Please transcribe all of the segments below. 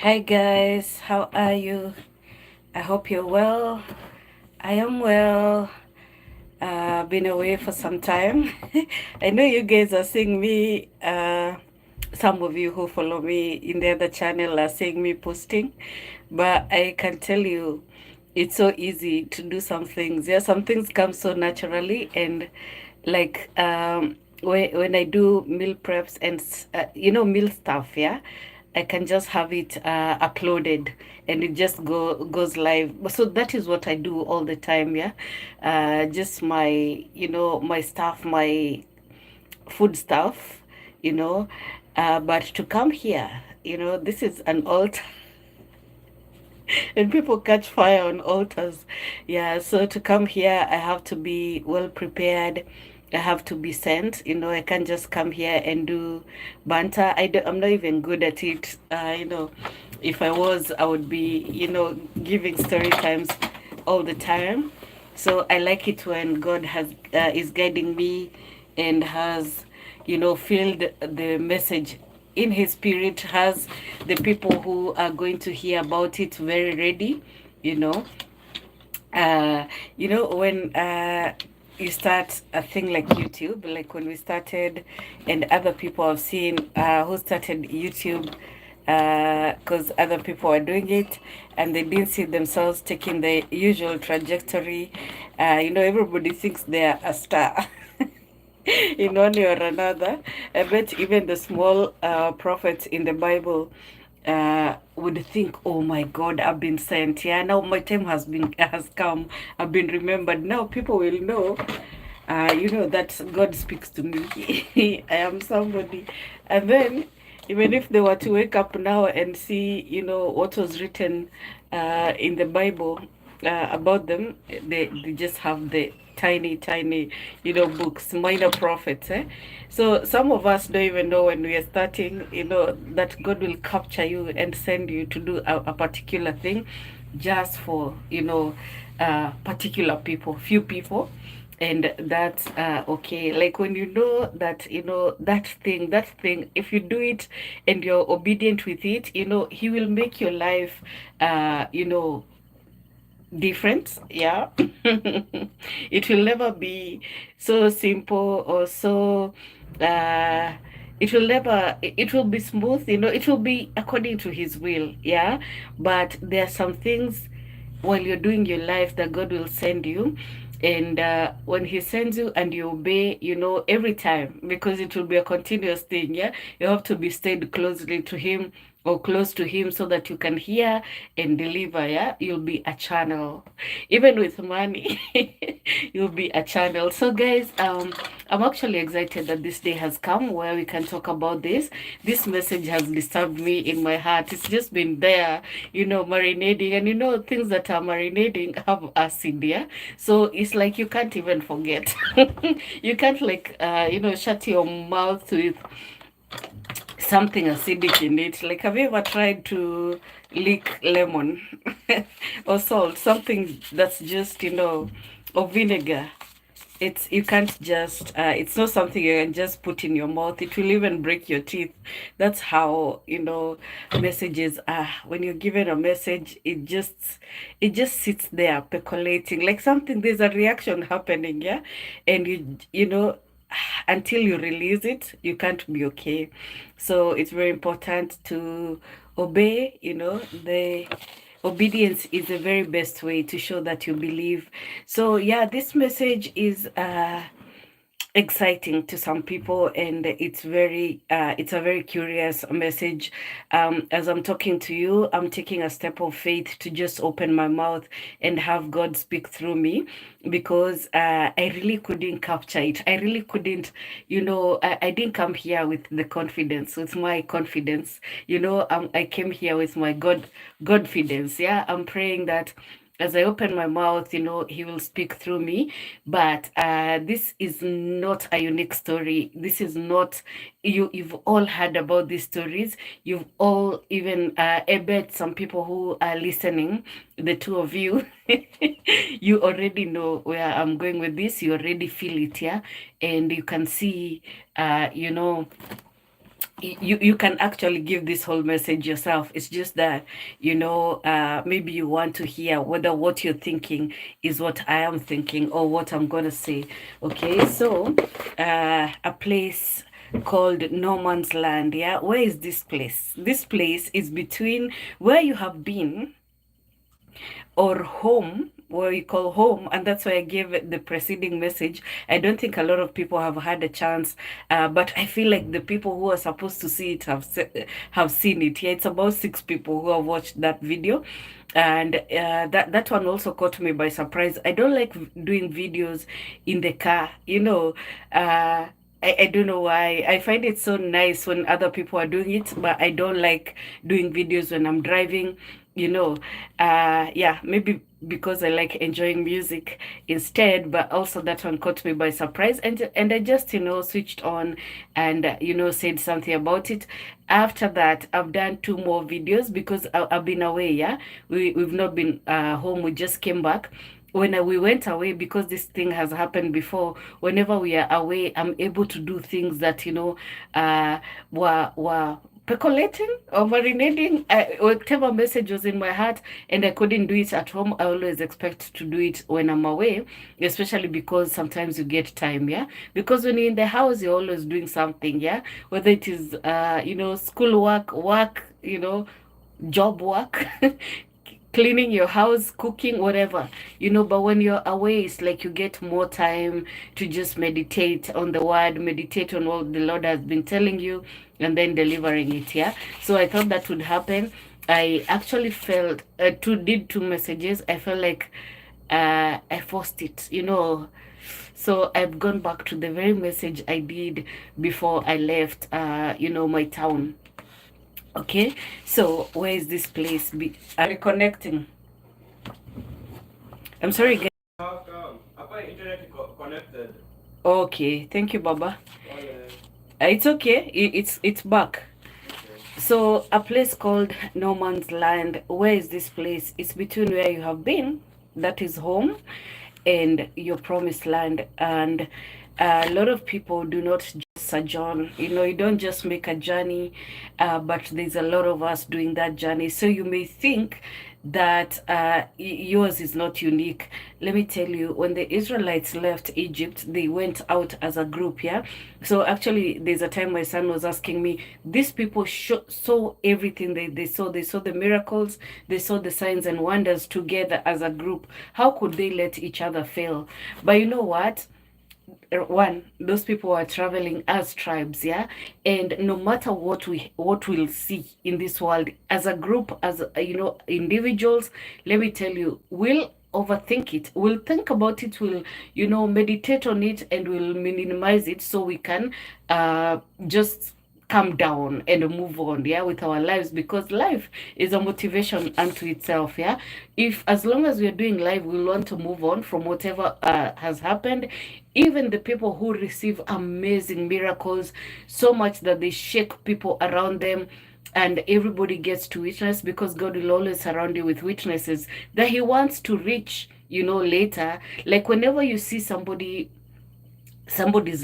Hi guys, how are you? I hope you're well. I am well. Been away for some time. I know you guys are seeing me. Some of you who follow me in the other channel are seeing me posting, but I can tell you, it's so easy to do some things. Yeah, some things come so naturally, and like when I do meal preps and meal stuff, yeah, I can just have it uploaded and it just goes live. So that is what I do all the time, yeah. Just my my stuff, my food stuff, you know. But to come here, this is an altar. And people catch fire on altars. Yeah, so to come here, I have to be well prepared. I have to be sent. I can't just come here and do banter. I'm not even good at it. If I was, I would be, giving story times all the time. So I like it when God has is guiding me and has, filled the message in his spirit, has the people who are going to hear about it very ready, you know. When you start a thing like YouTube, like when we started, and other people I've seen who started YouTube because other people are doing it and they didn't see themselves taking the usual trajectory. Everybody thinks they're a star. In one way or another. I bet even the small prophets in the Bible would think, "Oh my God, I've been sent. Yeah, now my time has come. I've been remembered. Now people will know." That God speaks to me. I am somebody. And then, even if they were to wake up now and see, what was written in the Bible about them, they just have the tiny, tiny, books, minor prophets. So some of us don't even know when we are starting, that God will capture you and send you to do a particular thing just for, particular people, few people, and that's okay. Like when you know that that thing, if you do it and you're obedient with it, he will make your life different. Yeah. It will never be so simple or so uh it will be smooth, it will be according to his will. Yeah, but there are some things while you're doing your life that God will send you. And when he sends you and you obey, every time, because it will be a continuous thing. Yeah, you have to be stayed closely to him or close to him so that you can hear and deliver. Yeah, you'll be a channel. Even with money, you'll be a channel. So guys, I'm actually excited that this day has come where we can talk about this message. Has disturbed me in my heart. It's just been there, marinating. And things that are marinating have acid. Yeah, so it's like you can't even forget. You can't, like, shut your mouth with something acidic in it. Like, have you ever tried to lick lemon or salt? Something that's just, or vinegar. You can't just, it's not something you can just put in your mouth. It will even break your teeth. That's how, messages are. When you're given a message, it just sits there percolating like something. There's a reaction happening, yeah, and until you release it, you can't be okay. So it's very important to obey. The obedience is the very best way to show that you believe. So yeah, this message is exciting to some people, and it's a very curious message. As I'm talking to you, I'm taking a step of faith to just open my mouth and have God speak through me, because I really couldn't capture it. I really couldn't, I didn't come here with the confidence, with my confidence. I came here with my Godfidence. Yeah, I'm praying that as I open my mouth, he will speak through me. But this is not a unique story. This is not, you've all heard about these stories. You've all, even I bet some people who are listening, the two of you, you already know where I'm going with this. You already feel it, yeah? And you can see, you can actually give this whole message yourself. It's just that, maybe you want to hear whether what you're thinking is what I am thinking or what I'm gonna say. Okay, so a place called No Man's Land. Yeah, where is this place? This place is between where you have been or home, where you call home, and that's why I gave it the preceding message. I don't think a lot of people have had a chance, but I feel like the people who are supposed to see it have seen it. Yeah, it's about 6 people who have watched that video, and that one also caught me by surprise. I don't like doing videos in the car, I don't know why. I find it so nice when other people are doing it, but I don't like doing videos when I'm driving, you know. Yeah, maybe because I like enjoying music instead, but also that one caught me by surprise, and I just, switched on and said something about it. After that, I've done 2 more videos because I've been away, yeah. We've not been home, we just came back. When we went away, because this thing has happened before, whenever we are away, I'm able to do things that were percolating or marinating, whatever message was in my heart, and I couldn't do it at home. I always expect to do it when I'm away, especially because sometimes you get time, yeah. Because when you're in the house, you're always doing something, yeah. Whether it is school work, job work, cleaning your house, cooking, whatever, but when you're away, it's like you get more time to just meditate on the word, meditate on what the Lord has been telling you, and then delivering it. Yeah. So I thought that would happen. I actually felt did 2 messages. I felt like I forced it, So I've gone back to the very message I did before I left, my town. Okay, so where is this place? Reconnecting. I'm sorry, guys. How come? Apa internet connected? Okay, thank you, Baba. Oh yeah. It's okay. It's back. Okay. So a place called No Man's Land. Where is this place? It's between where you have been, that is home, and your promised land. And a lot of people do not just sojourn. You don't just make a journey, but there's a lot of us doing that journey. So you may think that yours is not unique. Let me tell you, when the Israelites left Egypt, they went out as a group, yeah? So actually, there's a time my son was asking me, these people saw everything they saw. They saw the miracles, they saw the signs and wonders together as a group. How could they let each other fail? But you know what? One, those people are traveling as tribes, yeah, and no matter what we'll see in this world as a group, as individuals, let me tell you, we'll overthink it, we'll think about it, we'll meditate on it, and we'll minimize it so we can just calm down and move on, yeah, with our lives, because life is a motivation unto itself, yeah. If as long as we're doing life, we want to move on from whatever has happened. Even the people who receive amazing miracles, so much that they shake people around them, and everybody gets to witness, because God will always surround you with witnesses that He wants to reach, later. Like whenever you see somebody's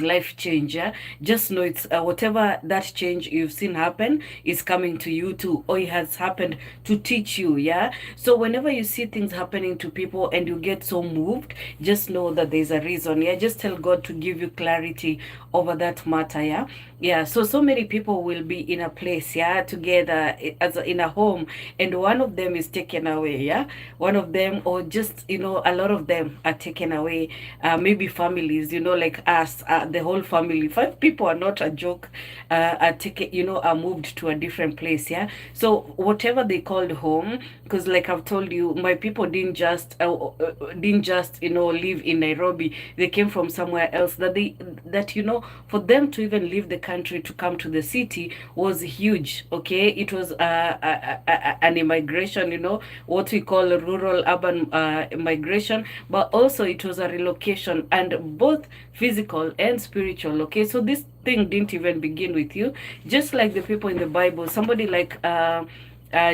life change, yeah, just know it's whatever that change you've seen happen is coming to you too, or it has happened to teach you, yeah. So whenever you see things happening to people and you get so moved, just know that there's a reason, yeah. Just tell God to give you clarity over that matter, yeah. Yeah, so many people will be in a place, yeah, together as in a home, and one of them is taken away, yeah. One of them, or just a lot of them are taken away. Maybe families, like us, the whole family, 5 people are not a joke. Are taken, are moved to a different place, yeah. So whatever they called home, because like I've told you, my people didn't just live in Nairobi. They came from somewhere else. For them to even leave the country to come to the city was huge. Okay, it was an immigration, what we call rural urban migration, but also it was a relocation, and both physical and spiritual. Okay, so this thing didn't even begin with you. Just like the people in the Bible, somebody like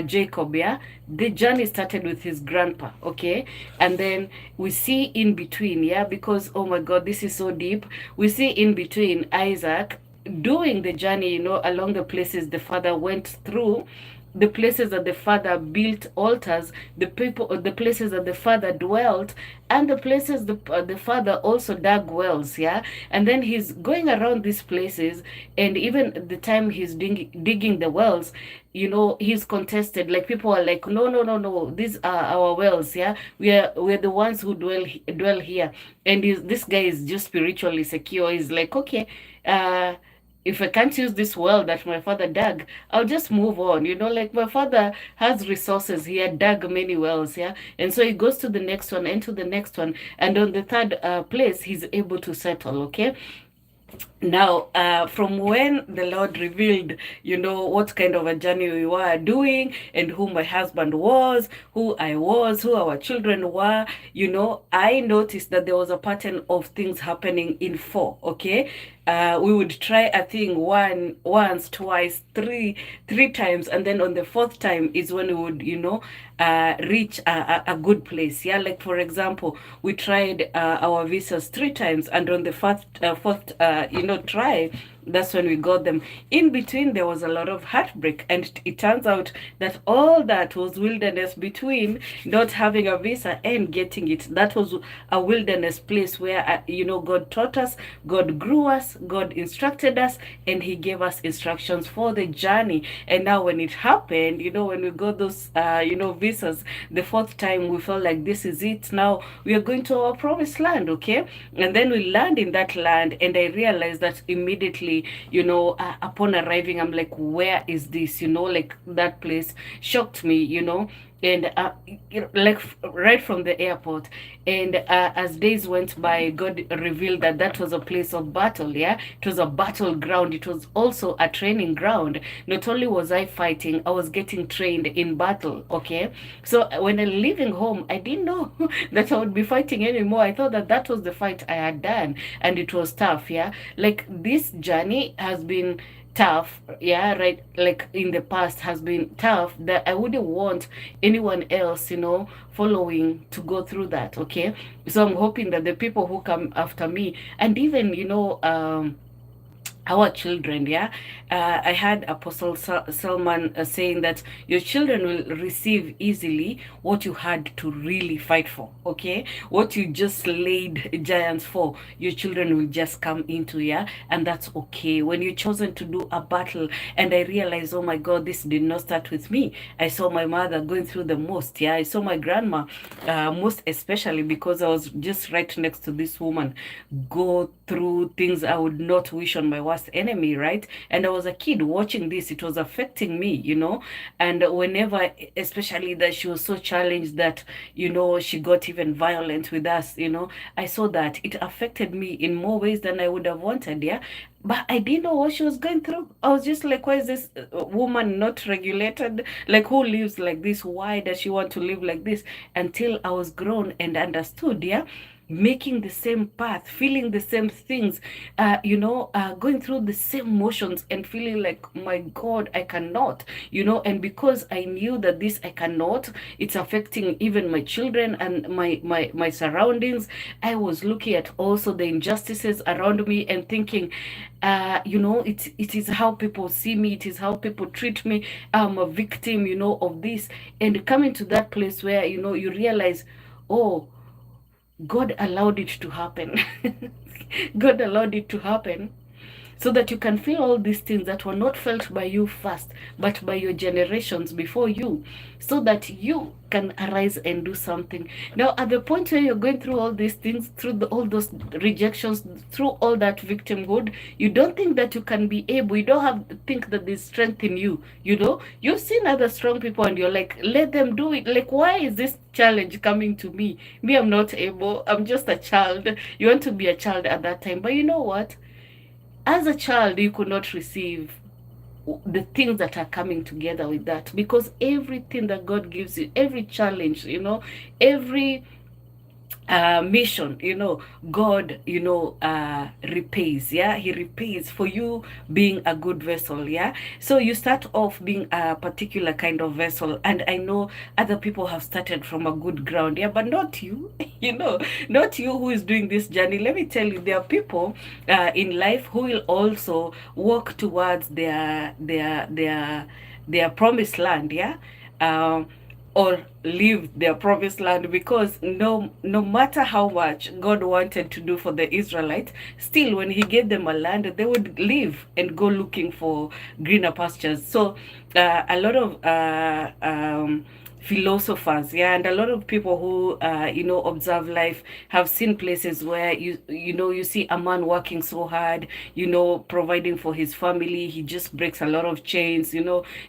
Jacob, yeah, the journey started with his grandpa, okay, and then we see in between, yeah, because oh my God, this is so deep. We see in between Isaac doing the journey, along the places the Father went through, the places that the Father built altars, the places that the Father dwelt, and the places the Father also dug wells, yeah. And then he's going around these places, and even the time he's digging the wells, he's contested. Like, people are like, no, no, no, no, these are our wells, yeah. We're the ones who dwell here. And this guy is just spiritually secure. He's like, okay, if I can't use this well that my father dug, I'll just move on. Like, my father has resources. He had dug many wells, yeah. And so he goes to the next one and to the next one. And on the third place, he's able to settle, okay? Now, from when the Lord revealed, what kind of a journey we were doing, and who my husband was, who I was, who our children were, I noticed that there was a pattern of things happening in four, okay? We would try a thing once, twice, three times, and then on the fourth time is when we would, reach a good place. Yeah, like, for example, we tried our visas three times, and on the fourth try, that's when we got them. In between, there was a lot of heartbreak, and it turns out that all that was wilderness between not having a visa and getting it. That was a wilderness place where, God taught us, God grew us, God instructed us, and He gave us instructions for the journey. And now, when it happened, when we got those, visas, the fourth time, we felt like this is it. Now we are going to our promised land, okay? And then we land in that land, and I realized that immediately, upon arriving, I'm like, where is this? Like, that place shocked me, and like, right from the airport. And as days went by, God revealed that that was a place of battle. Yeah, it was a battleground. It was also a training ground. Not only was I fighting, I was getting trained in battle. Okay, so when I'm leaving home, I didn't know that I would be fighting anymore. I thought that that was the fight I had done, and it was tough. Yeah, like, this journey has been tough, yeah, right, like, in the past has been tough, that I wouldn't want anyone else, following, to go through that. Okay, so I'm hoping that the people who come after me, and even, our children, yeah. I had Apostle Salman saying that your children will receive easily what you had to really fight for, okay? What you just laid giants for, your children will just come into, yeah. And that's okay. When you're chosen to do a battle, and I realized, oh my God, this did not start with me. I saw my mother going through the most, yeah. I saw my grandma, most especially, because I was just right next to this woman, go through things I would not wish on my worst enemy, right? And I was a kid watching this. It was affecting me, and whenever, especially that she was so challenged that, she got even violent with us, I saw that it affected me in more ways than I would have wanted, yeah. But I didn't know what she was going through. I was just like, why is this woman not regulated? Like, who lives like this? Why does she want to live like this? Until I was grown and understood, yeah, making the same path, feeling the same things, going through the same motions, and feeling like, my God, I cannot, and because I knew that this I cannot, it's affecting even my children and my surroundings. I was looking at also the injustices around me and thinking, it is how people see me, it is how people treat me. I'm a victim, of this. And coming to that place where, you realize, oh, God allowed it to happen. God allowed it to happen so that you can feel all these things that were not felt by you first, but by your generations before you, so that you can arise and do something. Now, at the point where you're going through all these things, through all those rejections, through all that victimhood, you don't think that you can be able, you don't have to think that there's strength in you, You've seen other strong people and you're like, let them do it. Like, why is this challenge coming to me? Me, I'm not able. I'm just a child. You want to be a child at that time. But you know what? As a child, you could not receive the things that are coming together with that, because everything that God gives you, every challenge, every mission, God, repays. Yeah, he repays for you being a good vessel. Yeah, so you start off being a particular kind of vessel, and I know other people have started from a good ground. Yeah, but not you. Not you who is doing this journey. Let me tell you, there are people in life who will also walk towards their promised land. Yeah. um or leave their promised land, because no matter how much God wanted to do for the Israelites, still when he gave them a land, they would leave and go looking for greener pastures. So a lot of philosophers, yeah, and a lot of people who observe life have seen places where you see a man working so hard, providing for his family. He just breaks a lot of chains,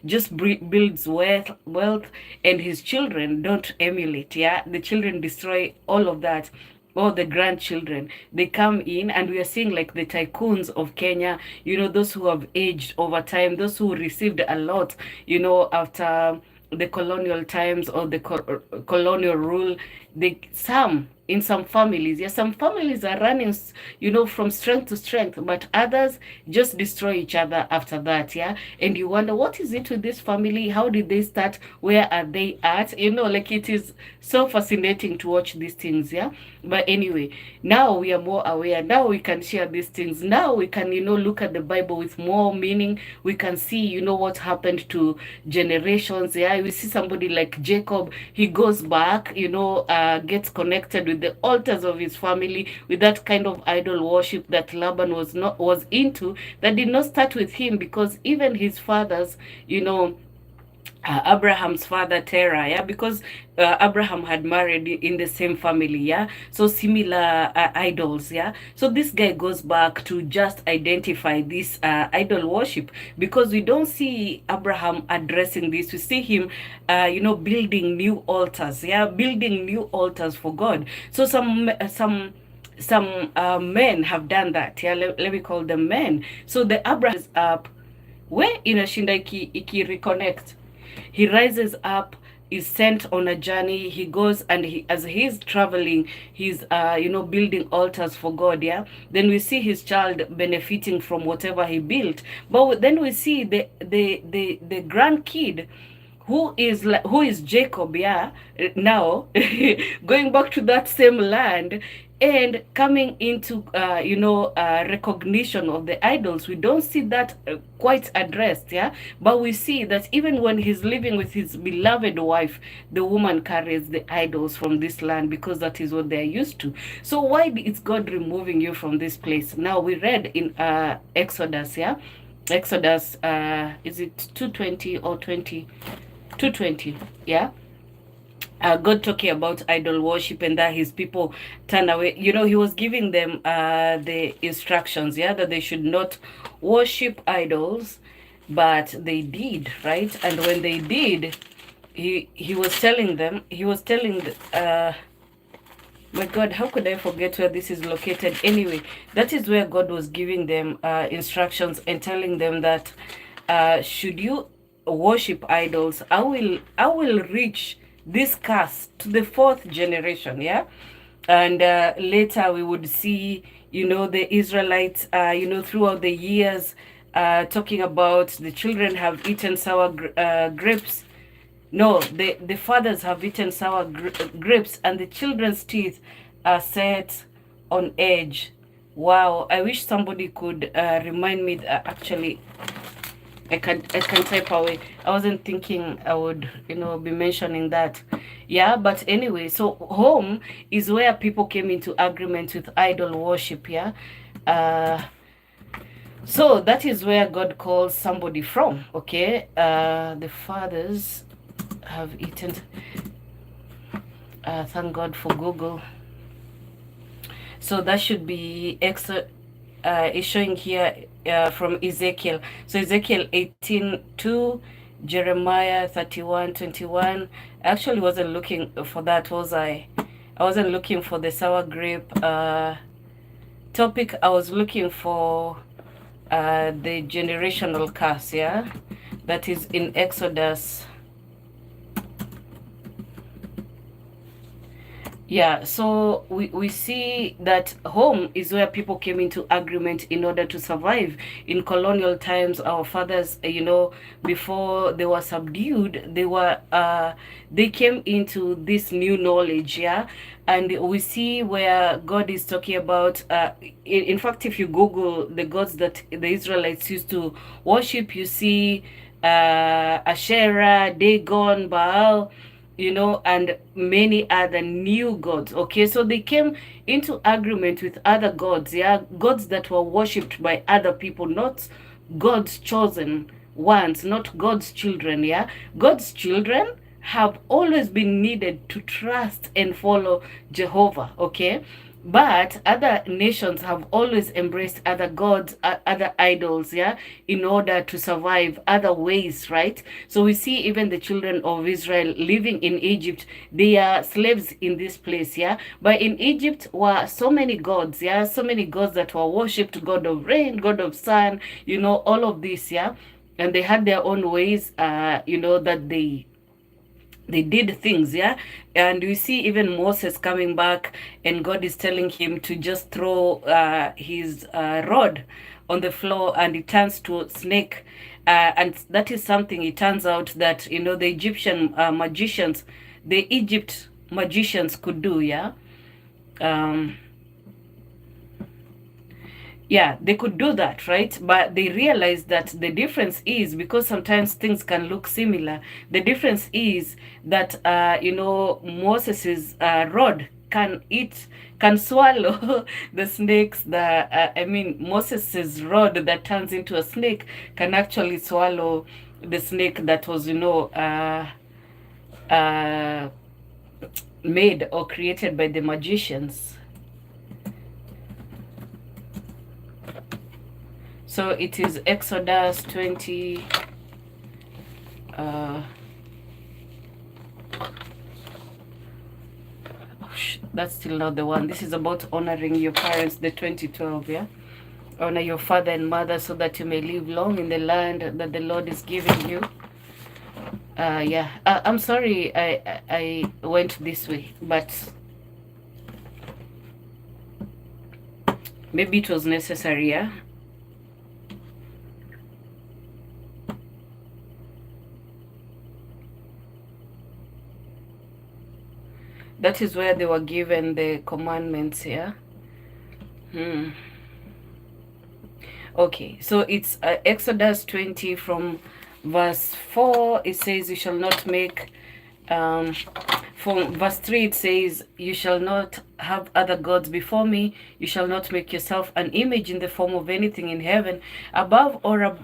just builds wealth, and his children don't emulate. Yeah, the children destroy all of that. All the grandchildren, they come in, and we are seeing like the tycoons of Kenya, those who have aged over time, those who received a lot, after the colonial times, or the colonial rule. They some in some families, yeah, some families are running, from strength to strength, but others just destroy each other after that. Yeah, and you wonder, what is it with this family? How did they start? Where are they at? Like, it is so fascinating to watch these things. Yeah, but anyway, now we are more aware. Now we can share these things. Now we can, look at the Bible with more meaning. We can see, what happened to generations. Yeah, we see somebody like Jacob. He goes back, gets connected with the altars of his family, with that kind of idol worship that Laban was into, that did not start with him, because even his fathers, Abraham's father Terah, yeah, because Abraham had married in the same family. Yeah, so similar idols. Yeah, so this guy goes back to just identify this idol worship, because we don't see Abraham addressing this. We see him building new altars. Yeah, building new altars for God. So some men have done that. Yeah, let me call them men. So the Abraham is up where inashinda iki reconnect. He rises up, is sent on a journey. He goes, and as he's traveling, he's building altars for God. Yeah, then we see his child benefiting from whatever he built. But then we see the grandkid, who is Jacob. Yeah, now going back to that same land, and coming into recognition of the idols. We don't see that quite addressed. Yeah, but we see that even when he's living with his beloved wife, the woman carries the idols from this land, because that is what they're used to. So why is God removing you from this place? Now, we read in Exodus. Yeah, Exodus, is it 2:20 or 2:20? Yeah, God talking about idol worship, and that his people turn away. He was giving them the instructions, yeah, that they should not worship idols, but they did, right? And when they did, he was telling them, my God, how could I forget where this is located? Anyway, that is where God was giving them instructions, and telling them that should you worship idols, I will reach this curse to the fourth generation. Yeah, and later we would see, the Israelites, throughout the years, talking about the children have eaten sour grapes. No, the fathers have eaten sour grapes, and the children's teeth are set on edge. Wow, I wish somebody could remind me. Actually, I can type away. I wasn't thinking I would, be mentioning that. Yeah, but anyway, so home is where people came into agreement with idol worship. Yeah, so that is where God calls somebody from. Okay, the fathers have eaten. Thank God for Google. So that should be extra. Is showing here from Ezekiel. So Ezekiel 18:2, Jeremiah 31:21. I actually wasn't looking for that, was I? I wasn't looking for the sour grape topic. I was looking for the generational curse. Yeah, that is in Exodus. Yeah, so we see that home is where people came into agreement in order to survive. In colonial times, our fathers, before they were subdued, they came into this new knowledge, yeah. And we see where God is talking about, in fact, if you Google the gods that the Israelites used to worship, you see Asherah, Dagon, Baal, and many other new gods. Okay, so they came into agreement with other gods, yeah, gods that were worshipped by other people, not God's chosen ones, not God's children, yeah. God's children have always been needed to trust and follow Jehovah, okay? But other nations have always embraced other gods, other idols, yeah, in order to survive, other ways, right? So we see even the children of Israel living in Egypt, they are slaves in this place, yeah. But in Egypt were so many gods, yeah, so many gods that were worshipped, God of rain, God of sun, all of this, yeah. And they had their own ways, that they did things, yeah. And we see even Moses coming back, and God is telling him to just throw his rod on the floor, and it turns to a snake. And that is something, it turns out that the Egyptian magicians, the Egypt magicians could do, yeah. um yeah, they could do that, right? But they realized that the difference is, because sometimes things can look similar, the difference is that Moses's rod can swallow the snakes. Moses's rod that turns into a snake can actually swallow the snake that was uh, made or created by the magicians. So it is Exodus 20. That's still not the one. This is about honoring your parents, the 2012, yeah? Honor your father and mother so that you may live long in the land that the Lord is giving you. Yeah. I'm sorry I went this way, but maybe it was necessary, yeah? That is where they were given the commandments, yeah? Okay, so it's Exodus 20 from verse 4. It says, you shall not make, from verse 3 it says, you shall not have other gods before me. You shall not make yourself an image in the form of anything in heaven above, or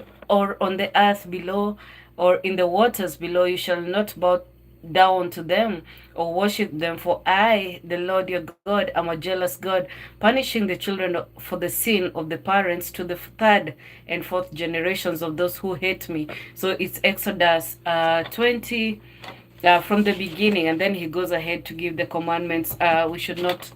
on the earth below, or in the waters below. You shall not bow down to them or worship them, for I, the Lord your God, am a jealous God, punishing the children for the sin of the parents to the third and fourth generations of those who hate me. So it's Exodus 20 from the beginning, and then he goes ahead to give the commandments. We should not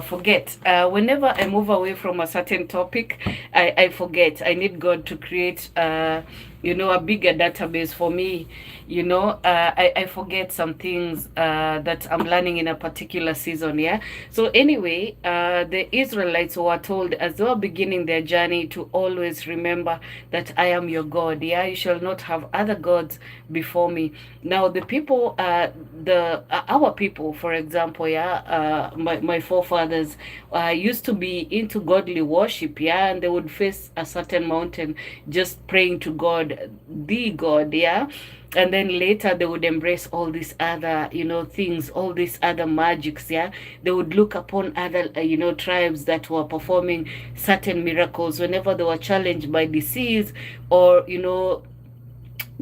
forget. Whenever I move away from a certain topic, I forget. I need God to create a bigger database for me. I forget some things that I'm learning in a particular season, yeah. So anyway, the Israelites were told as they were beginning their journey to always remember that I am your God, yeah. You shall not have other gods before me. Now the people, our people, for example, yeah, my forefathers used to be into godly worship, yeah, and they would face a certain mountain just praying to God, the God, yeah. And then later they would embrace all these other things, all these other magics, yeah. They would look upon other tribes that were performing certain miracles whenever they were challenged by disease, or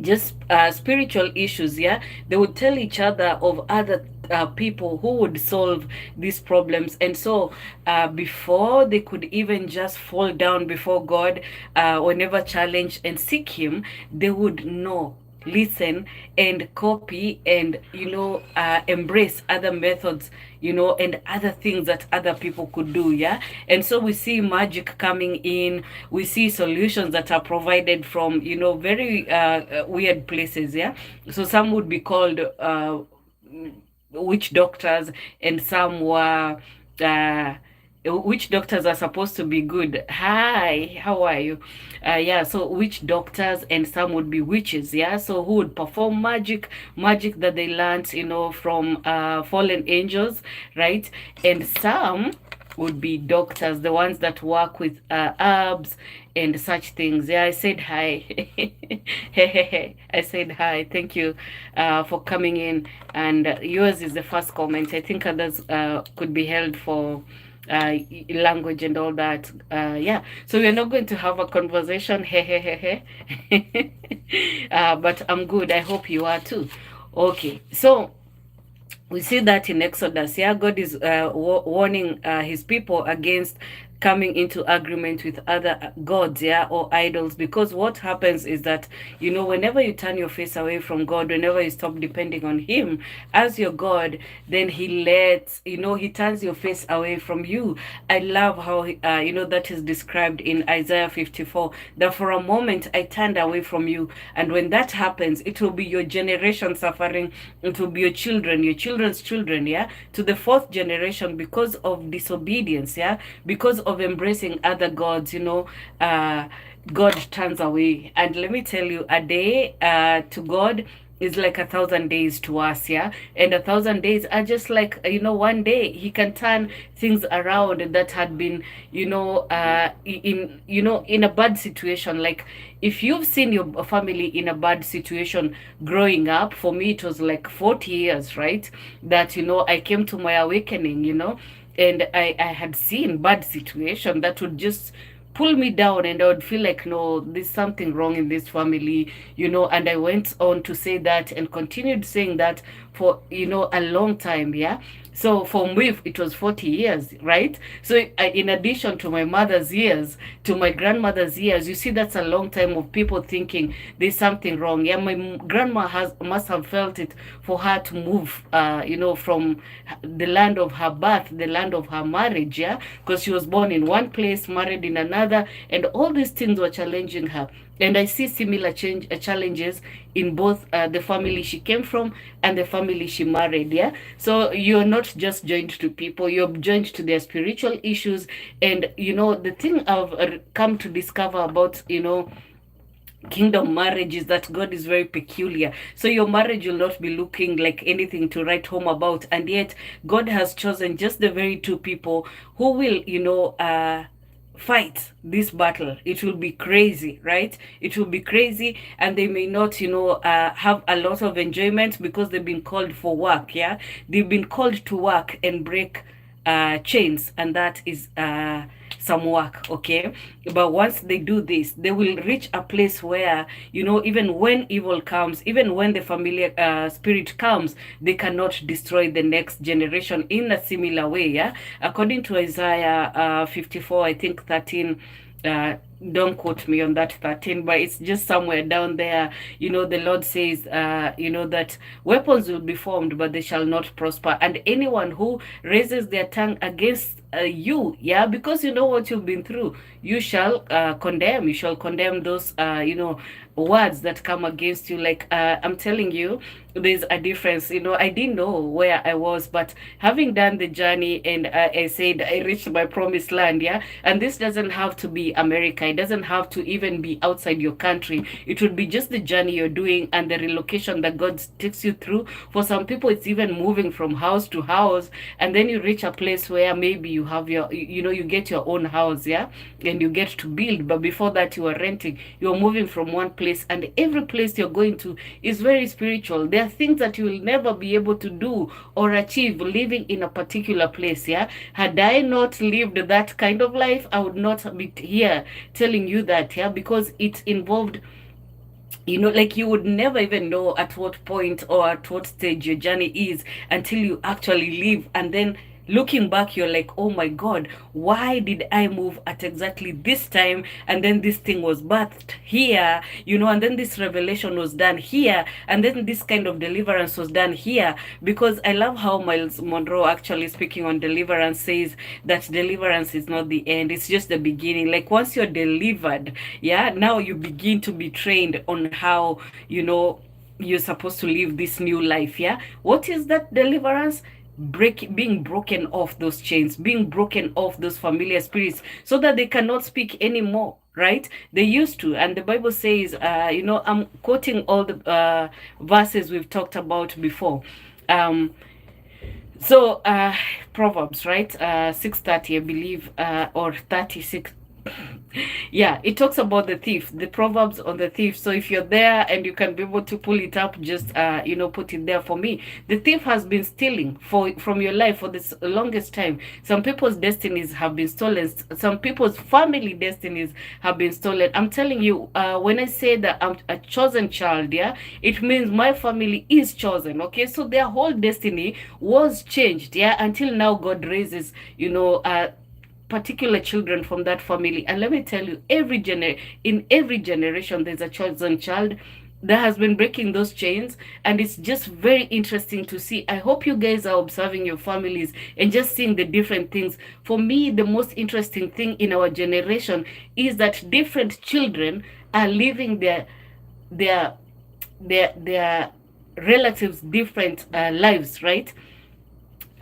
just spiritual issues, yeah. They would tell each other of other people who would solve these problems. And so before they could even just fall down before God, whenever challenged, and seek him, they would know, listen, and copy, and embrace other methods, and other things that other people could do, yeah. And so we see magic coming in. We see solutions that are provided from very weird places, yeah. So some would be called witch doctors, and some were witch doctors are supposed to be good. Hi, how are you? Yeah, so witch doctors, and some would be witches, yeah, so who would perform magic that they learned, from fallen angels, right? And some would be doctors, the ones that work with herbs and such things. Yeah, I said hi. I said hi. Thank you for coming in. And yours is the first comment. I think others could be held for language and all that. Yeah, so we're not going to have a conversation. But I'm good. I hope you are too. Okay, so we see that in Exodus, yeah, God is warning his people against coming into agreement with other gods, yeah, or idols, because what happens is that, whenever you turn your face away from God, whenever you stop depending on him as your God, then he turns your face away from you. I love how that is described in Isaiah 54, that for a moment I turned away from you, and when that happens, it will be your generation suffering, it will be your children, your children's children, yeah, to the fourth generation, because of disobedience, yeah, because of embracing other gods, God turns away. And let me tell you, a day to God is like 1,000 days to us, yeah, and 1,000 days are just like, one day. He can turn things around that had been, in a bad situation. Like, if you've seen your family in a bad situation growing up, for me it was like 40 years, right, that I came to my awakening, and I had seen bad situation that would just pull me down, and I would feel like, no, there's something wrong in this family, and I went on to say that and continued saying that for, a long time, yeah. So for me, it was 40 years, right? So in addition to my mother's years, to my grandmother's years, you see, that's a long time of people thinking there's something wrong. Yeah, my grandma must have felt it for her to move, from the land of her birth, the land of her marriage, yeah, because she was born in one place, married in another, and all these things were challenging her. And I see similar challenges in both the family she came from and the family she married, yeah. So you're not just joined to people, you're joined to their spiritual issues. And the thing I've come to discover about kingdom marriage is that God is very peculiar. So your marriage will not be looking like anything to write home about, and yet God has chosen just the very two people who will fight this battle. It will be crazy, right? It will be crazy, and they may not have a lot of enjoyment, because they've been called for work, yeah. They've been called to work and break chains, and that is some work, okay. But once they do this, they will reach a place where, even when evil comes, even when the familiar spirit comes, they cannot destroy the next generation in a similar way, yeah. According to Isaiah 54, I think 13, don't quote me on that 13, but it's just somewhere down there. The Lord says, that weapons will be formed, but they shall not prosper. And anyone who raises their tongue against you, yeah, because you know what you've been through, you shall condemn. You shall condemn those, words that come against you. Like, I'm telling you, there's a difference. I didn't know where I was, but having done the journey, and I said I reached my promised land, yeah. And this doesn't have to be America. It doesn't have to even be outside your country. It would be just the journey you're doing and the relocation that God takes you through. For some people, it's even moving from house to house, and then you reach a place where maybe you have you get your own house, yeah, and you get to build. But before that, you are renting. You're moving from one place, and every place you're going to is very spiritual. There are things that you will never be able to do or achieve living in a particular place, yeah. Had I not lived that kind of life, I would not be here telling you that, yeah, because it involved, like, you would never even know at what point or at what stage your journey is until you actually leave. And then looking back, you're like, oh my God, why did I move at exactly this time? And then this thing was birthed here, and then this revelation was done here, and then this kind of deliverance was done here. Because I love how Miles Monroe, actually speaking on deliverance, says that deliverance is not the end, it's just the beginning. Like, once you're delivered, yeah, now you begin to be trained on how, you're supposed to live this new life. Yeah, what is that deliverance? Being broken off those chains, being broken off those familiar spirits, so that they cannot speak anymore, right? They used to. And the Bible says, I'm quoting all the verses we've talked about before. um so Proverbs, right? 6:30, I believe, or 36. Yeah, it talks about the thief, the proverbs on the thief. So if you're there and you can be able to pull it up, just put it there for me. The thief has been stealing from your life for this longest time. Some people's destinies have been stolen. Some people's family destinies have been stolen. I'm telling you, when I say that I'm a chosen child, yeah, it means my family is chosen. Okay, so their whole destiny was changed, yeah, until now God raises, particular children from that family. And let me tell you, in every generation there's a chosen child that has been breaking those chains, and it's just very interesting to see. I hope you guys are observing your families and just seeing the different things. For me, the most interesting thing in our generation is that different children are living their their relatives different lives, right?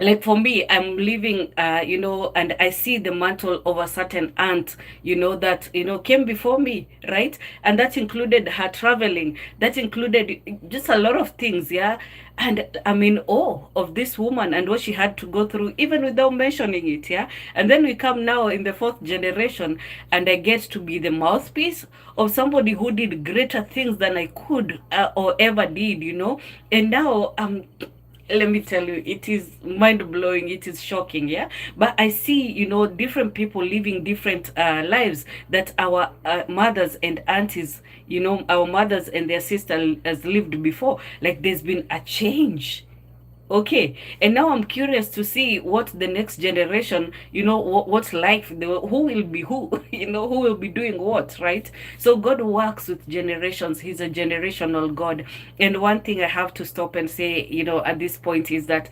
Like for me, I'm living, and I see the mantle of a certain aunt, that, came before me, right? And that included her traveling, that included just a lot of things, yeah. And I'm in awe of this woman and what she had to go through, even without mentioning it, yeah. And then we come now in the fourth generation, and I get to be the mouthpiece of somebody who did greater things than I could or ever did, And now let me tell you, it is mind-blowing, it is shocking, yeah. But I see, different people living different lives that our mothers and aunties, our mothers and their sisters has lived before. Like, there's been a change. Okay, and now I'm curious to see what the next generation, what life, who will be who, who will be doing what, right? So God works with generations. He's a generational God. And one thing I have to stop and say, at this point is that,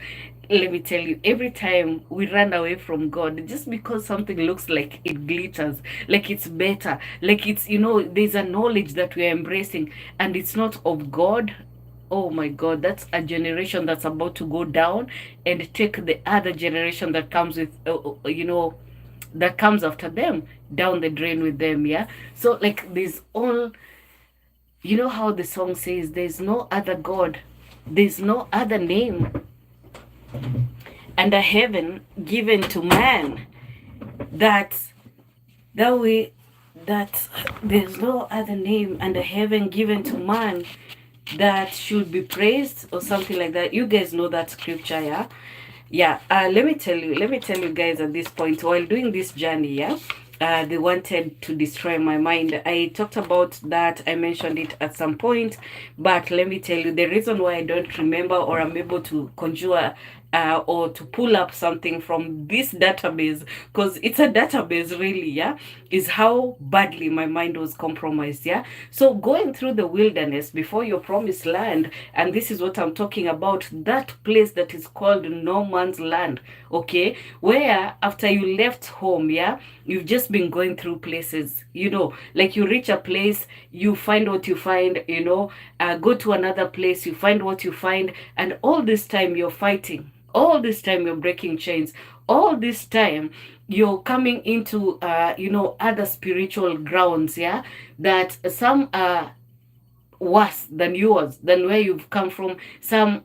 let me tell you, every time we run away from God, just because something looks like it glitters, like it's better, like it's, there's a knowledge that we're embracing and it's not of God. Oh my God, that's a generation that's about to go down and take the other generation that comes with, that comes after them down the drain with them, yeah? So, like, there's all, how the song says, there's no other God, there's no other name under heaven given to man that way, that there's no other name under heaven given to man that should be praised, or something like that. You guys know that scripture, yeah. Let me tell you guys, at this point, while doing this journey, yeah, they wanted to destroy my mind. I talked about that, I mentioned it at some point, but let me tell you, the reason why I don't remember or I'm able to conjure or to pull up something from this database, because it's a database really, yeah, is how badly my mind was compromised, yeah. So going through the wilderness before your promised land, and this is what I'm talking about, that place that is called no man's land, okay, where after you left home, yeah, you've just been going through places, like you reach a place, you find what you find, go to another place, you find what you find, and all this time you're fighting. All this time you're breaking chains. All this time you're coming into other spiritual grounds, yeah, that some are worse than yours, than where you've come from. Some,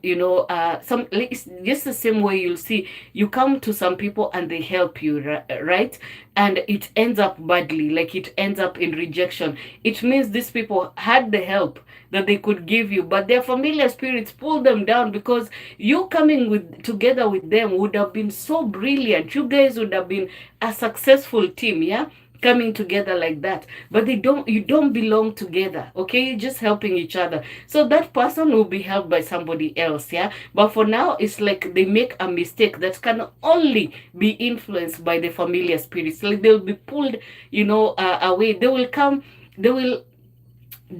some, like, it's just the same way you'll see, you come to some people and they help you, right? And it ends up badly, like it ends up in rejection. It means these people had the help that they could give you, but their familiar spirits pull them down, because you coming together with them would have been so brilliant. You guys would have been a successful team, yeah, coming together like that. But you don't belong together, okay? You're just helping each other. So that person will be helped by somebody else, yeah. But for now, it's like they make a mistake that can only be influenced by the familiar spirits. Like they'll be pulled, away. They will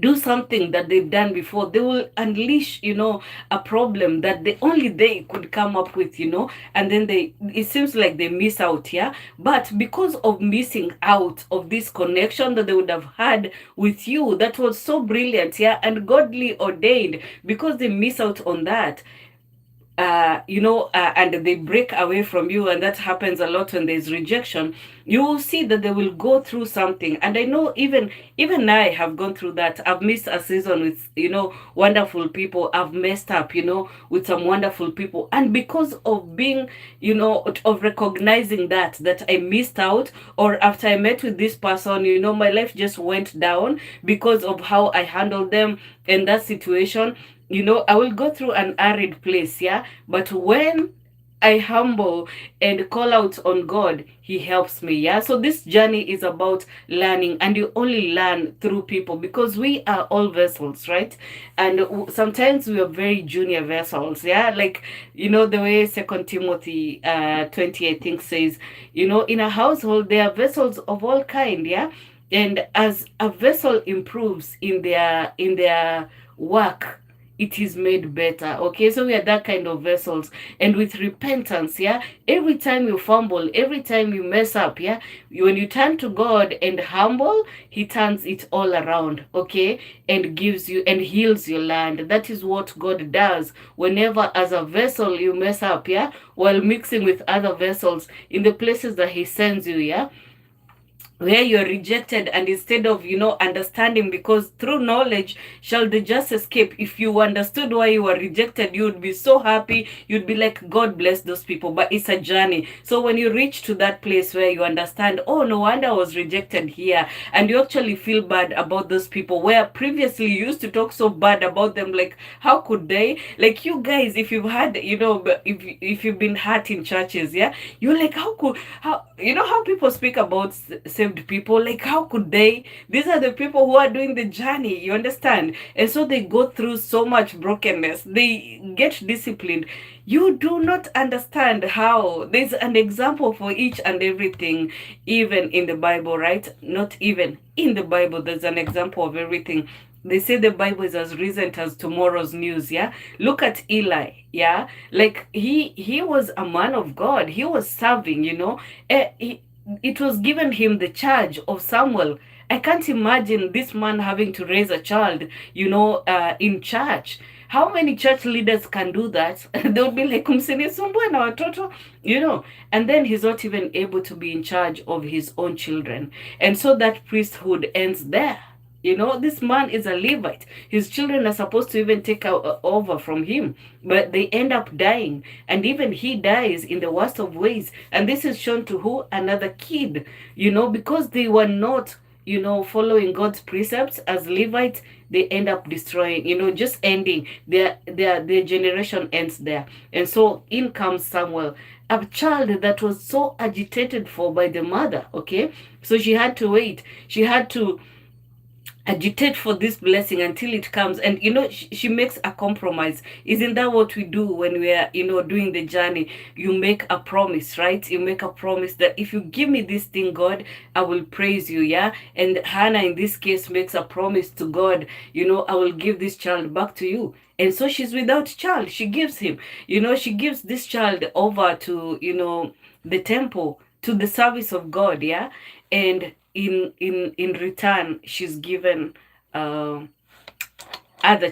do something that they've done before, they will unleash, a problem that only they could come up with, and then it seems like they miss out, yeah. But because of missing out of this connection that they would have had with you, that was so brilliant, yeah, and godly ordained, because they miss out on that, and they break away from you, and that happens a lot when there's rejection. You will see that they will go through something, and I know even I have gone through that. I've missed a season with wonderful people. I've messed up with some wonderful people, and because of being of recognizing that I missed out, or after I met with this person, my life just went down because of how I handled them in that situation. I will go through an arid place, yeah, but when I humble and call out on God, He helps me. Yeah. So this journey is about learning, and you only learn through people, because we are all vessels, right? And sometimes we are very junior vessels. Yeah. Like, the way Second Timothy 20, I think, says, in a household, there are vessels of all kind. Yeah. And as a vessel improves in their work, it is made better. Okay, so we are that kind of vessels. And with repentance, yeah, every time you fumble, every time you mess up, yeah, when you turn to God and humble, He turns it all around, okay, and gives you and heals your land. That is what God does whenever, as a vessel, you mess up, yeah, while mixing with other vessels in the places that He sends you, yeah, where you're rejected, and instead of understanding, because through knowledge shall the just escape. If you understood why you were rejected, you would be so happy, you'd be like, God bless those people. But it's a journey. So when you reach to that place where you understand, oh, no wonder I was rejected here, and you actually feel bad about those people, where previously you used to talk so bad about them, like, how could they, like, you guys, if you've had, if you've been hurt in churches, yeah, you're like, how how people speak about saved people, like, how could they, these are the people who are doing the journey, you understand? And so they go through so much brokenness, they get disciplined. You do not understand how there's an example for each and everything, even in the Bible, right? Not even in the Bible, there's an example of everything. They say the Bible is as recent as tomorrow's news. Yeah. Look at Eli. Yeah. Like, he was a man of God. He was serving, it was given him the charge of Samuel. I can't imagine this man having to raise a child, in church. How many church leaders can do that? They would be like, "Msinisumbue na watoto," and then he's not even able to be in charge of his own children. And so that priesthood ends there. This man is a Levite. His children are supposed to even take over from him, but they end up dying. And even he dies in the worst of ways. And this is shown to who? Another kid, because they were not, following God's precepts as Levites. They end up destroying, just ending their generation ends there. And so in comes Samuel, a child that was so agitated for by the mother. Okay, so she had to wait. She had to agitate for this blessing until it comes. And she makes a compromise. Isn't that what we do when we are doing the journey? You make a promise, right? You make a promise that if you give me this thing, God, I will praise you. Yeah. And Hannah in this case makes a promise to God, I will give this child back to you. And so she's without child. She gives him, she gives this child over to the temple, to the service of God. Yeah. And in return, she's given other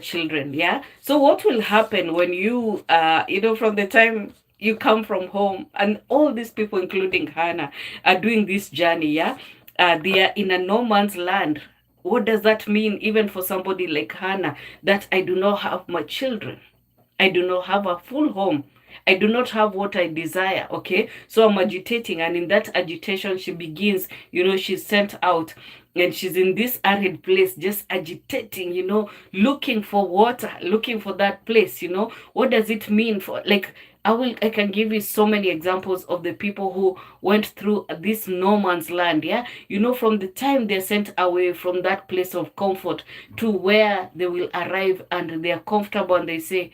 children. Yeah. So what will happen when you from the time you come from home, and all these people, including Hannah, are doing this journey? Yeah. They are in a no man's land. What does that mean, even for somebody like Hannah, that I do not have my children, I do not have a full home, I do not have what I desire? Okay, so I'm agitating, and in that agitation, she begins, she's sent out, and she's in this arid place, just agitating, looking for water, looking for that place. What does it mean for, like, I can give you so many examples of the people who went through this no man's land. Yeah, from the time they're sent away from that place of comfort to where they will arrive and they're comfortable, and they say,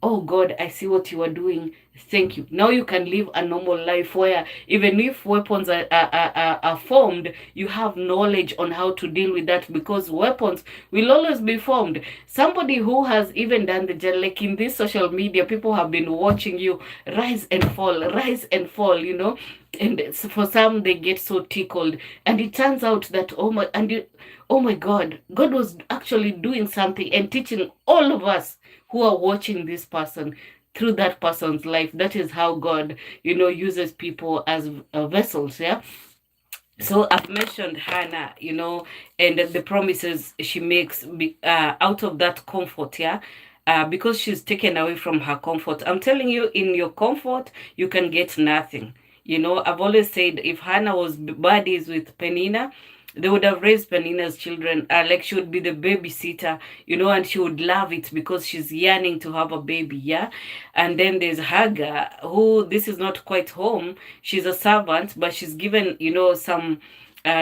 oh God, I see what you are doing. Thank you. Now you can live a normal life where even if weapons are formed, you have knowledge on how to deal with that, because weapons will always be formed. Somebody who has even done the job, like in this social media, people have been watching you rise and fall, you know. And for some, they get so tickled, and it turns out that oh my God, God was actually doing something and teaching all of us who are watching this person through that person's life. That is how God, you know, uses people as vessels. Yeah. So I've mentioned Hannah, you know, and the promises she makes out of that comfort. Yeah. Because she's taken away from her comfort. I'm telling you, in your comfort, you can get nothing. You know, I've always said if Hannah was buddies with Penina, they would have raised Penina's children. Like she would be the babysitter, you know, and she would love it because she's yearning to have a baby, yeah. And then there's Hagar, who this is not quite home. She's a servant, but she's given, you know,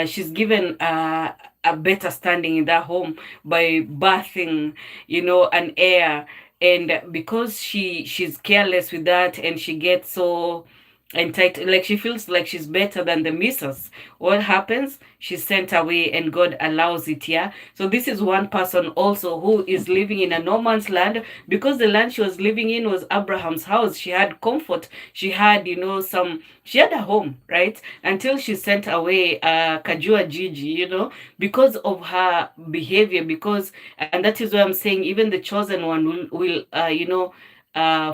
she's given a better standing in that home by birthing, you know, an heir. And because she's careless with that, and she gets so entitled, like she feels like she's better than the missus, what happens? She's sent away, and God allows it. Yeah. So this is one person also who is living in a no man's land, because the land she was living in was Abraham's house. She had comfort. She had, you know, she had a home, right? Until she sent away Kajua Gigi, you know, because of her behavior. Because, and that is why I'm saying even the chosen one will you know,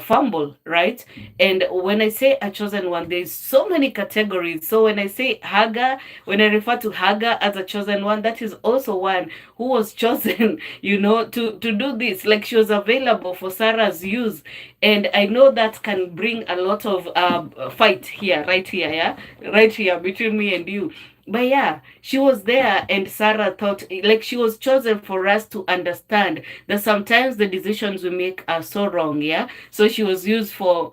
fumble, right? And when I say a chosen one, there's so many categories. So when I say Hagar, when I refer to Hagar as a chosen one, that is also one who was chosen, you know, to do this. Like she was available for Sarah's use. And I know that can bring a lot of fight here, right here, yeah? Right here between me and you. But yeah, she was there, and Sarah thought, like, she was chosen for us to understand that sometimes the decisions we make are so wrong, yeah? So she was used for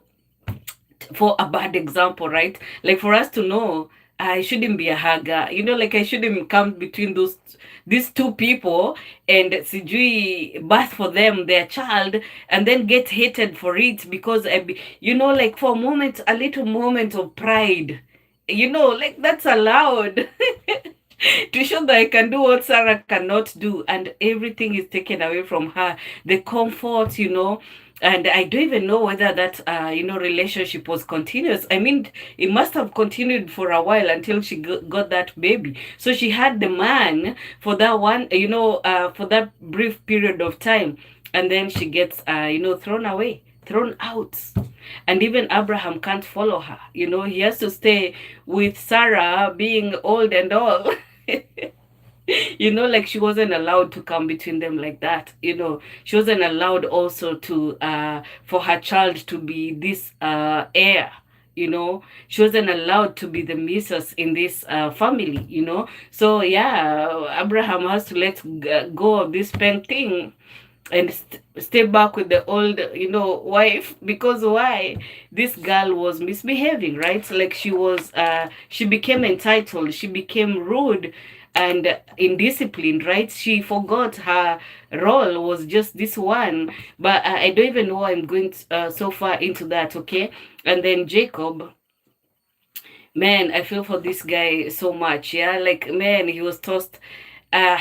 a bad example, right? Like for us to know I shouldn't be a Hagar, you know, like I shouldn't come between these two people and sijui birth for them their child, and then get hated for it because you know, like for a moment, a little moment of pride, you know, like that's allowed to show that I can do what Sarah cannot do, and everything is taken away from her. The comfort, you know, and I don't even know whether that you know, relationship was continuous. I mean, it must have continued for a while until she got that baby. So she had the man for that one, you know, for that brief period of time, and then she gets you know, thrown away, thrown out. And even Abraham can't follow her, you know, he has to stay with Sarah being old and all. You know, like she wasn't allowed to come between them like that. You know, she wasn't allowed also to for her child to be this heir. You know, she wasn't allowed to be the missus in this family, you know. So yeah, Abraham has to let go of this pen thing and stay back with the old, you know, wife. Because why? This girl was misbehaving, right? Like she became entitled, she became rude and indisciplined, right? She forgot her role was just this one. But I don't even know why I'm going so far into that. Okay. And then Jacob, man, I feel for this guy so much. Yeah, like, man, he was tossed. uh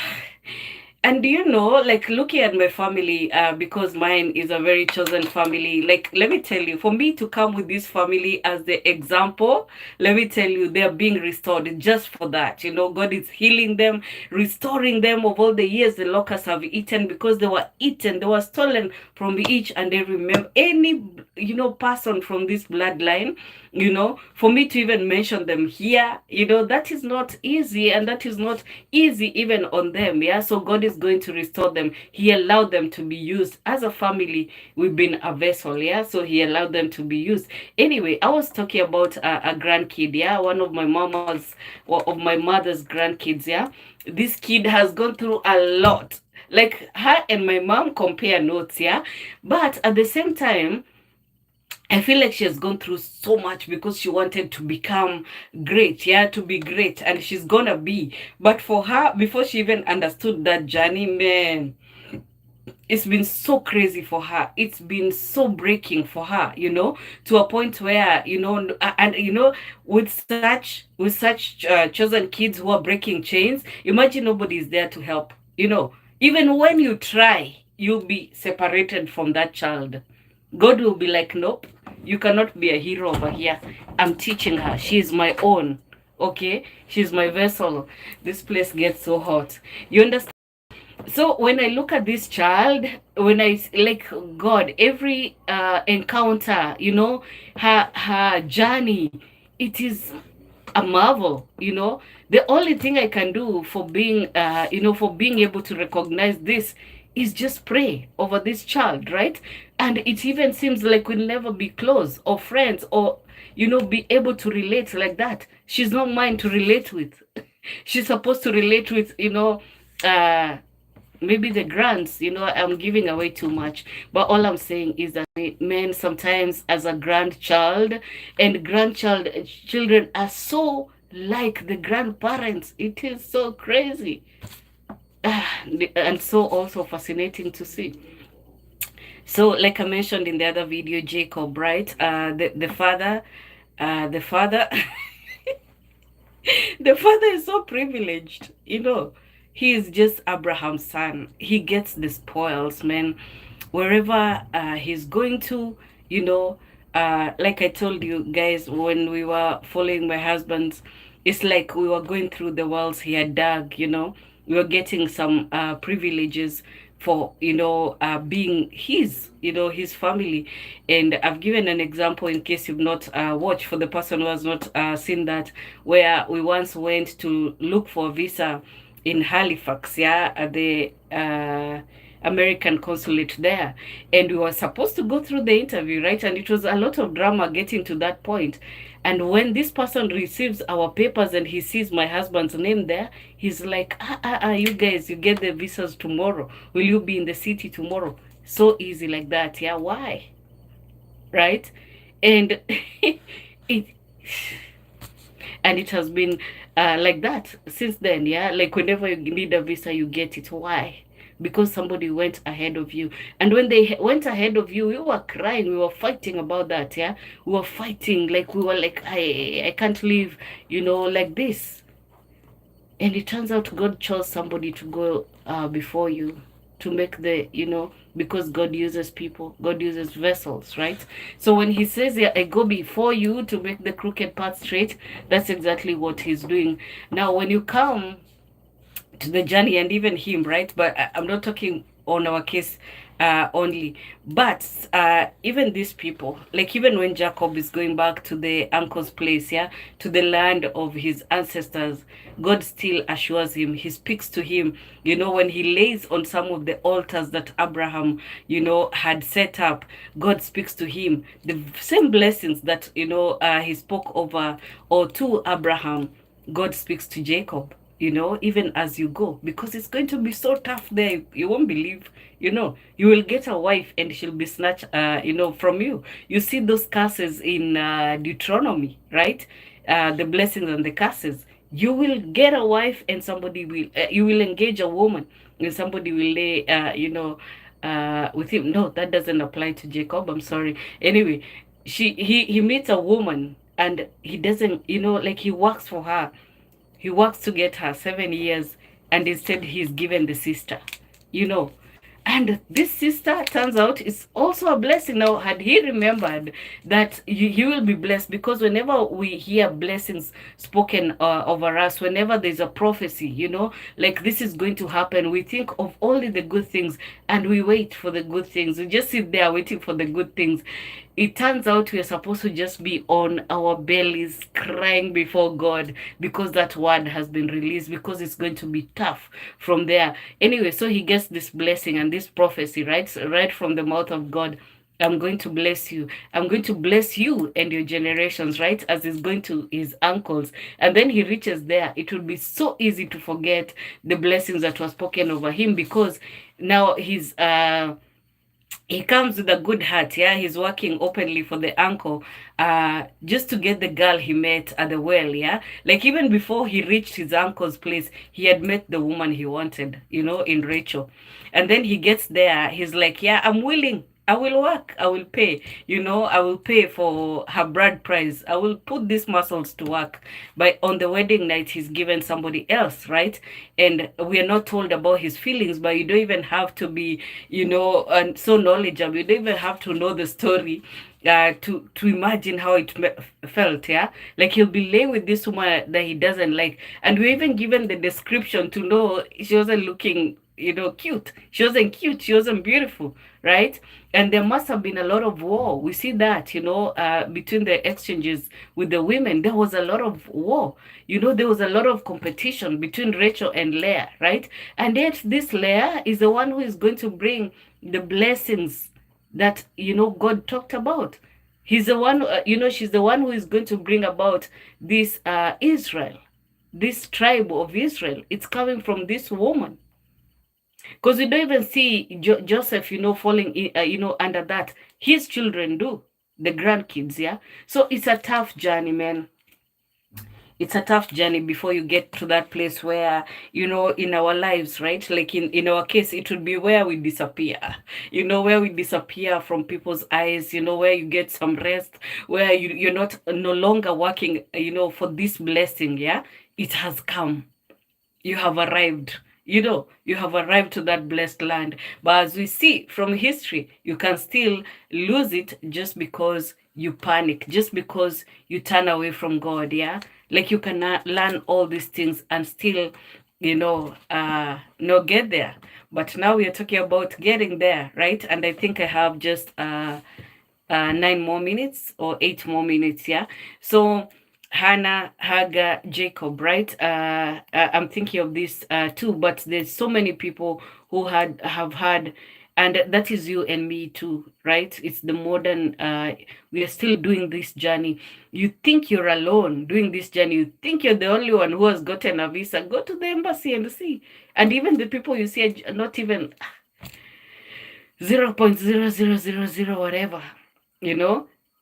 and you know, like looking at my family, because mine is a very chosen family, like let me tell you, for me to come with this family as the example, let me tell you, they're being restored just for that. You know, God is healing them, restoring them of all the years the locusts have eaten, because they were eaten, they were stolen from each and every member, any, you know, person from this bloodline. You know, for me to even mention them here, you know, that is not easy, and that is not easy even on them. Yeah, so God is going to restore them. He allowed them to be used as a family. We've been a vessel. Yeah, so he allowed them to be used. Anyway, I was talking about a grandkid. Yeah, one of my mother's grandkids. Yeah, this kid has gone through a lot. Like her and my mom compare notes. Yeah, but at the same time, I feel like she has gone through so much because she wanted to become great, yeah, to be great, and she's gonna be. But for her, before she even understood that journey, man, it's been so crazy for her. It's been so breaking for her, to a point where, and with such chosen kids who are breaking chains, imagine nobody's there to help. Even when you try, you'll be separated from that child. God will be like, nope, you cannot be a hero over here. I'm teaching her. She's my own. Okay? She's my vessel. This place gets so hot. You understand? So when I look at this child, when I like God, every encounter, her journey, it is a marvel. The only thing I can do for being able to recognize this is just pray over this child, right? And it even seems like we'll never be close or friends or be able to relate like that. She's not mine to relate with. She's supposed to relate with, uh maybe the grants. I'm giving away too much, but all I'm saying is that men sometimes as a grandchild and grandchild children are so like the grandparents. It is so crazy. And so also fascinating to see. So like I mentioned in the other video, Jacob, right? The father the father is so privileged. He is just Abraham's son. He gets the spoils, man. Wherever he's going to, like I told you guys when we were following my husband's, it's like we were going through the wells he had dug. We were getting some privileges for being his family. And I've given an example in case you've not watched, for the person who has not seen that, where we once went to look for a visa in Halifax, yeah, at the American consulate there, and we were supposed to go through the interview, right? And it was a lot of drama getting to that point. And when this person receives our papers and he sees my husband's name there, he's like, you guys, you get the visas tomorrow. Will you be in the city tomorrow? So easy like that. Yeah, why? Right? And it and it has been like that since then. Yeah, like whenever you need a visa, you get it. Why? Because somebody went ahead of you. And when they went ahead of you, we were crying, we were fighting about that. Yeah, we were fighting, like we were like, I can't live like this. And it turns out God chose somebody to go before you, to make because God uses people, God uses vessels, right? So when he says, yeah, I go before you to make the crooked path straight, that's exactly what he's doing. Now when you come to the journey, and even him, right? But I'm not talking on our case only, but even these people, like even when Jacob is going back to the uncle's place, yeah, to the land of his ancestors, God still assures him. He speaks to him, when he lays on some of the altars that Abraham had set up. God speaks to him the same blessings that he spoke over or to Abraham. God speaks to Jacob, even as you go, because it's going to be so tough there. You won't believe, you will get a wife and she'll be snatched, from you. You see those curses in Deuteronomy, right? The blessings and the curses. You will get a wife and somebody will, you will engage a woman and somebody will lay, with him. No, that doesn't apply to Jacob. I'm sorry. Anyway, he meets a woman and he doesn't, like he works for her. He works to get her 7 years, and instead he's given the sister, you know. And this sister turns out is also a blessing. Now, had he remembered that he will be blessed, because whenever we hear blessings spoken over us, whenever there's a prophecy, like this is going to happen, we think of only the good things and we wait for the good things. We just sit there waiting for the good things. It turns out we are supposed to just be on our bellies crying before God because that word has been released, because it's going to be tough from there. Anyway, so he gets this blessing and this prophecy, right? So right from the mouth of God. I'm going to bless you. I'm going to bless you and your generations, right? As he's going to his uncles. And then he reaches there. It will be so easy to forget the blessings that were spoken over him, because now he's he comes with a good heart. Yeah, he's working openly for the uncle, just to get the girl he met at the well. Yeah, like even before he reached his uncle's place, he had met the woman he wanted, in Rachel. And then he gets there, he's like, yeah, I'm willing, I will work, I will pay, I will pay for her bride price, I will put these muscles to work. But on the wedding night, he's given somebody else, right? And we are not told about his feelings, but you don't even have to be, and so knowledgeable. You don't even have to know the story to imagine how it felt. Yeah, like he'll be laying with this woman that he doesn't like, and we're even given the description to know she wasn't looking, cute. She wasn't cute. She wasn't beautiful, right? And there must have been a lot of war. We see that, between the exchanges with the women, there was a lot of war. There was a lot of competition between Rachel and Leah, right? And yet this Leah is the one who is going to bring the blessings that, God talked about. He's the one, she's the one who is going to bring about this Israel, this tribe of Israel. It's coming from this woman. Because we don't even see Joseph, falling in, under that. His children do, the grandkids, yeah. So it's a tough journey, man. It's a tough journey before you get to that place where, in our lives, right? Like in our case, it would be where we disappear, where we disappear from people's eyes, where you get some rest, where you're not no longer working, for this blessing, yeah. It has come. You have arrived. You have arrived to that blessed land. But as we see from history, you can still lose it just because you panic, just because you turn away from God. Yeah. Like you can learn all these things and still, not get there. But now we are talking about getting there, right? And I think I have just 9 more minutes or 8 more minutes. Yeah. So Hannah, Hagar, Jacob, right? I'm thinking of this too, but there's so many people who have had, and that is you and me too, right? It's the modern, we are still doing this journey. You think you're alone doing this journey. You think you're the only one who has gotten a visa. Go to the embassy and see. And even the people you see are not even 0.0000 whatever,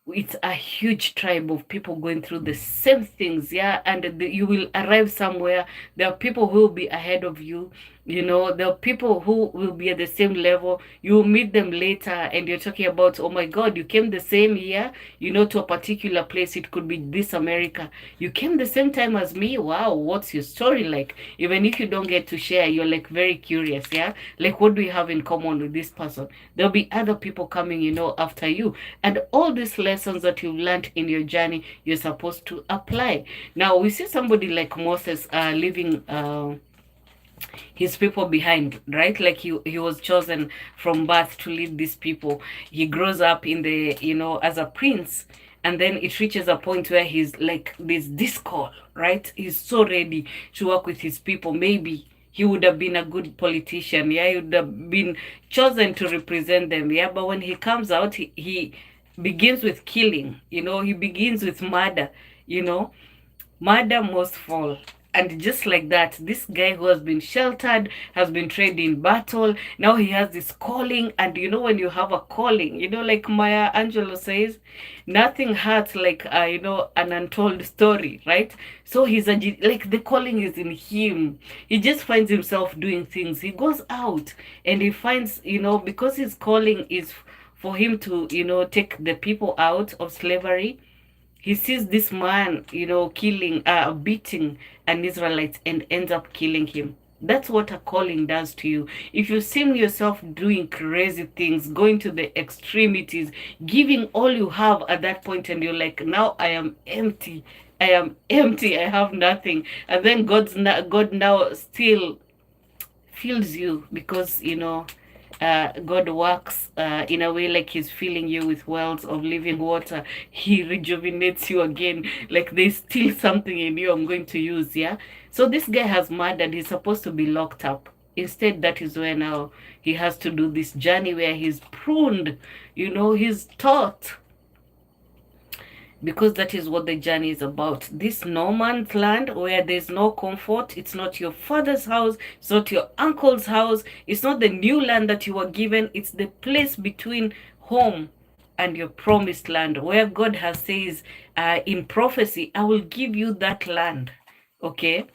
it's a huge tribe of people going through the same things, yeah. And you will arrive somewhere. There are people who will be ahead of you, there are people who will be at the same level. You will meet them later and you're talking about, oh my God, you came the same year, to a particular place. It could be this America. You came the same time as me. Wow, what's your story like? Even if you don't get to share, you're like very curious, yeah. Like, what do you have in common with this person? There'll be other people coming, after you. And all these lessons that you've learned in your journey, you're supposed to apply. Now, we see somebody like Moses leaving his people behind, right? Like he was chosen from birth to lead these people. He grows up in the, as a prince, and then it reaches a point where he's like this call, right? He's so ready to work with his people. Maybe he would have been a good politician, yeah. He would have been chosen to represent them, yeah. But when he comes out, he begins with killing, he begins with murder, murder must fall. And just like that, this guy who has been sheltered, has been trained in battle, now he has this calling. And when you have a calling, like Maya Angelou says, nothing hurts like an untold story, right? So he's like, the calling is in him. He just finds himself doing things. He goes out and he finds, because his calling is for him to, take the people out of slavery. He sees this man, killing, beating an Israelite and ends up killing him. That's what a calling does to you. If you see yourself doing crazy things, going to the extremities, giving all you have at that point, and you're like, now I am empty. I am empty. I have nothing. And then God now still fills you because, God works in a way like he's filling you with wells of living water. He rejuvenates you again. Like there's still something in you I'm going to use, yeah? So this guy has murdered. He's supposed to be locked up. Instead, that is where now he has to do this journey where he's pruned, he's taught. because that is what the journey is about. This no man's land where there's no comfort. It's not your father's house. It's not your uncle's house. It's not the new land that you were given. It's the place between home and your promised land, where God has says in prophecy, I will give you that land. Okay.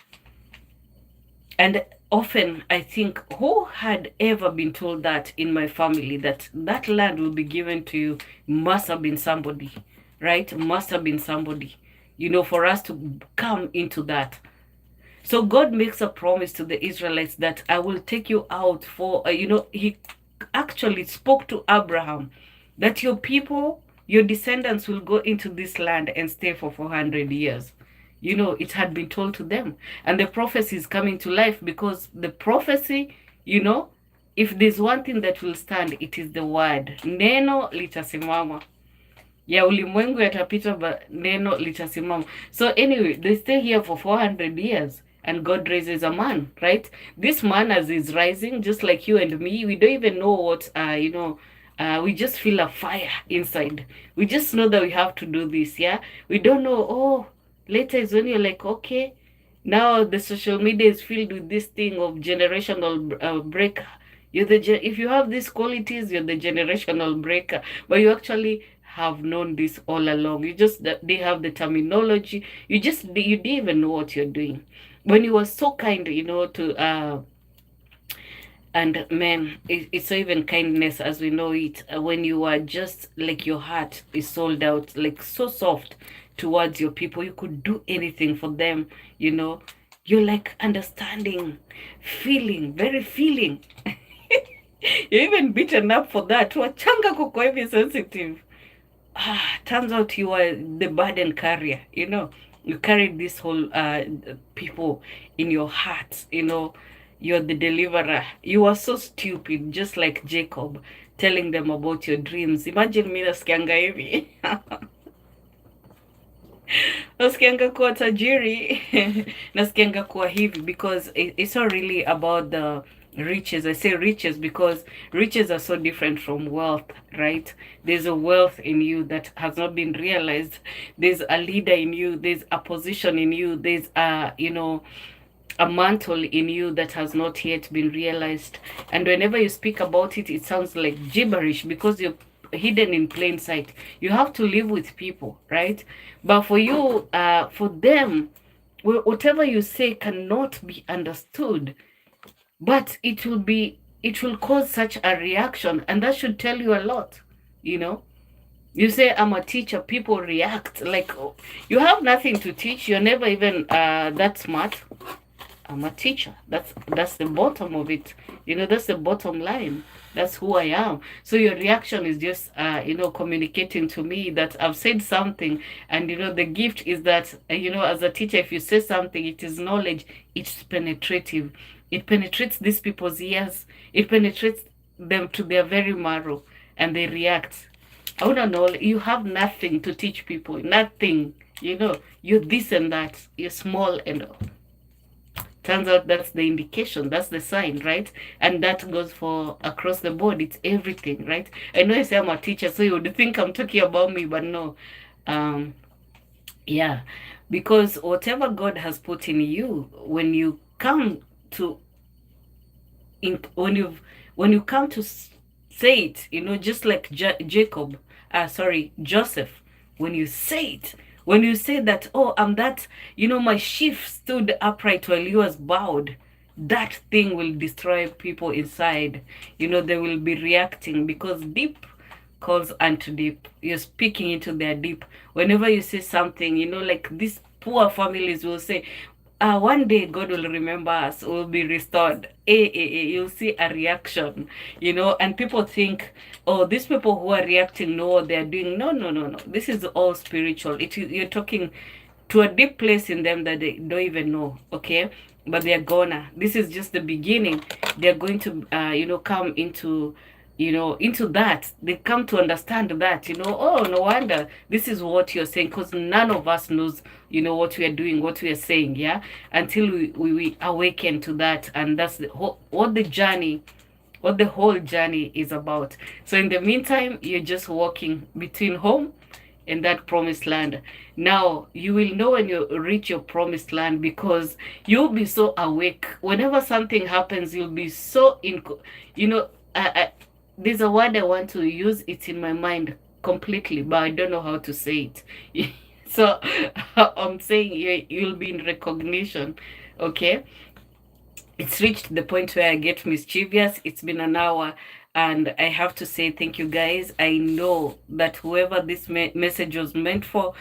And often I think, who had ever been told that in my family, that that land will be given to you? Must have been somebody, right? Must have been somebody, for us to come into that. So God makes a promise to the Israelites that I will take you out for, he actually spoke to Abraham that your people, your descendants will go into this land and stay for 400 years. It had been told to them. And the prophecy is coming to life, because the prophecy, if there's one thing that will stand, it is the word. Neno litasimama. Ya ulimwengu yatapita, but neno litasimama. So anyway, they stay here for 400 years. And God raises a man, right? This man, as he's rising, just like you and me, we don't even know what, we just feel a fire inside. We just know that we have to do this, yeah? We don't know, later is when you're like, okay, now the social media is filled with this thing of generational breaker. If you have these qualities, you're the generational breaker. But you actually have known this all along. They have the terminology. You didn't even know what you're doing. When you were so kind, to and man, it's not even kindness as we know it. When you are just like, your heart is sold out, like so soft towards your people, you could do anything for them. You're like understanding, feeling, very feeling. You're even beaten up for that. Wachanga kuko hivi sensitive. Turns out you are the burden carrier. You carry this whole people in your heart. You're the deliverer. You are so stupid, just like Jacob, telling them about your dreams. Imagine me nasikianga hivi. Nasikianga kuwa tajiri. Nasikianga kuwa hivi, because it's not really about the riches. I say riches because riches are so different from wealth, right? There's a wealth in you that has not been realized. There's a leader in you. There's a position in you. There's a mantle in you that has not yet been realized. And whenever you speak about it, it sounds like gibberish, because you're hidden in plain sight. You have to live with people, right? But for you, for them, whatever you say cannot be understood, but it will cause such a reaction, and that should tell you a lot. You say, I'm a teacher, people react like, oh, you have nothing to teach. You're never even that smart. I'm a teacher. That's the bottom of it. That's the bottom line. That's who I am. So your reaction is just, communicating to me that I've said something. And, the gift is that, as a teacher, if you say something, it is knowledge. It's penetrative. It penetrates these people's ears. It penetrates them to their very marrow. And they react. I want to know, you have nothing to teach people. Nothing. You're this and that. You're small and all. Turns out that's the indication, that's the sign, right? And that goes for across the board. It's everything, right? I know I say I'm a teacher, so you would think I'm talking about me, but no. Yeah, because whatever God has put in you, when you come to when you come to say it, just like Joseph, when you say it, when you say that, oh, I'm that, my sheaf stood upright while he was bowed, that thing will destroy people inside. They will be reacting, because deep calls unto deep. You're speaking into their deep. Whenever you say something, like these poor families will say, one day God will remember us, will be restored. You'll see a reaction, and people think, oh, these people who are reacting know what they're doing. No. This is all spiritual. You're talking to a deep place in them that they don't even know, okay? But they're gonna. This is just the beginning. They're going to, come into that. They come to understand that, oh, no wonder this is what you're saying, because none of us knows, what we are doing, what we are saying, yeah, until we awaken to that. And that's what the whole journey is about. So in the meantime, you're just walking between home, in that promised land. Now, you will know when you reach your promised land because you'll be so awake. Whenever something happens, you'll be so you know, there's a word I want to use. It's in my mind completely, but I don't know how to say it. So I'm saying you'll be in recognition. Okay, it's reached the point where I get mischievous. It's been an hour, and I have to say thank you guys. I know that whoever this message was meant for,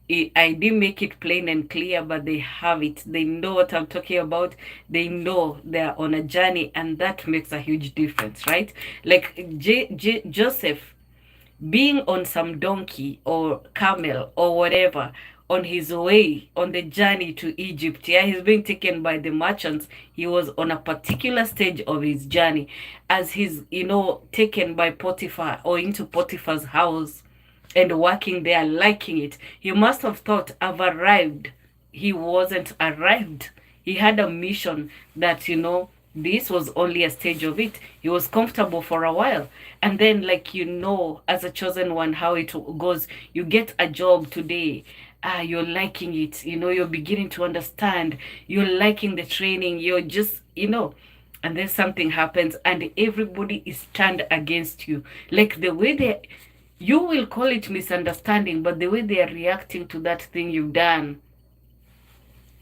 I didn't make it plain and clear, but they have it. They know what I'm talking about. They know they're on a journey, and that makes a huge difference, right? Like Joseph being on some donkey or camel or whatever on his way on the journey to Egypt. Yeah, he's being taken by the merchants. He was on a particular stage of his journey as he's, taken by Potiphar or into Potiphar's house and working there, liking it. He must have thought, I've arrived. He wasn't arrived. He had a mission that, this was only a stage of it. He was comfortable for a while. And then, like, as a chosen one, how it goes. You get a job today. You're liking it. You're beginning to understand. You're liking the training. You're just, and then something happens and everybody is turned against you. Like the way you will call it misunderstanding, but the way they are reacting to that thing you've done,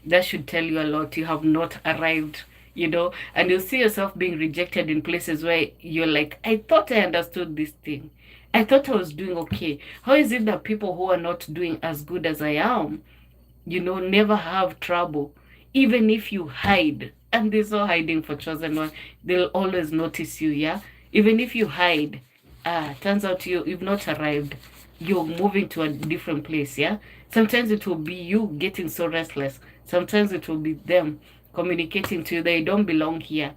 that should tell you a lot. You have not arrived, and you'll see yourself being rejected in places where you're like, I thought I understood this thing. I thought I was doing okay. How is it that people who are not doing as good as I am, never have trouble? Even if you hide, and there's no hiding for chosen one, they'll always notice you, yeah? Even if you hide, turns out you've not arrived. You're moving to a different place, yeah? Sometimes it will be you getting so restless. Sometimes it will be them communicating to you they don't belong here.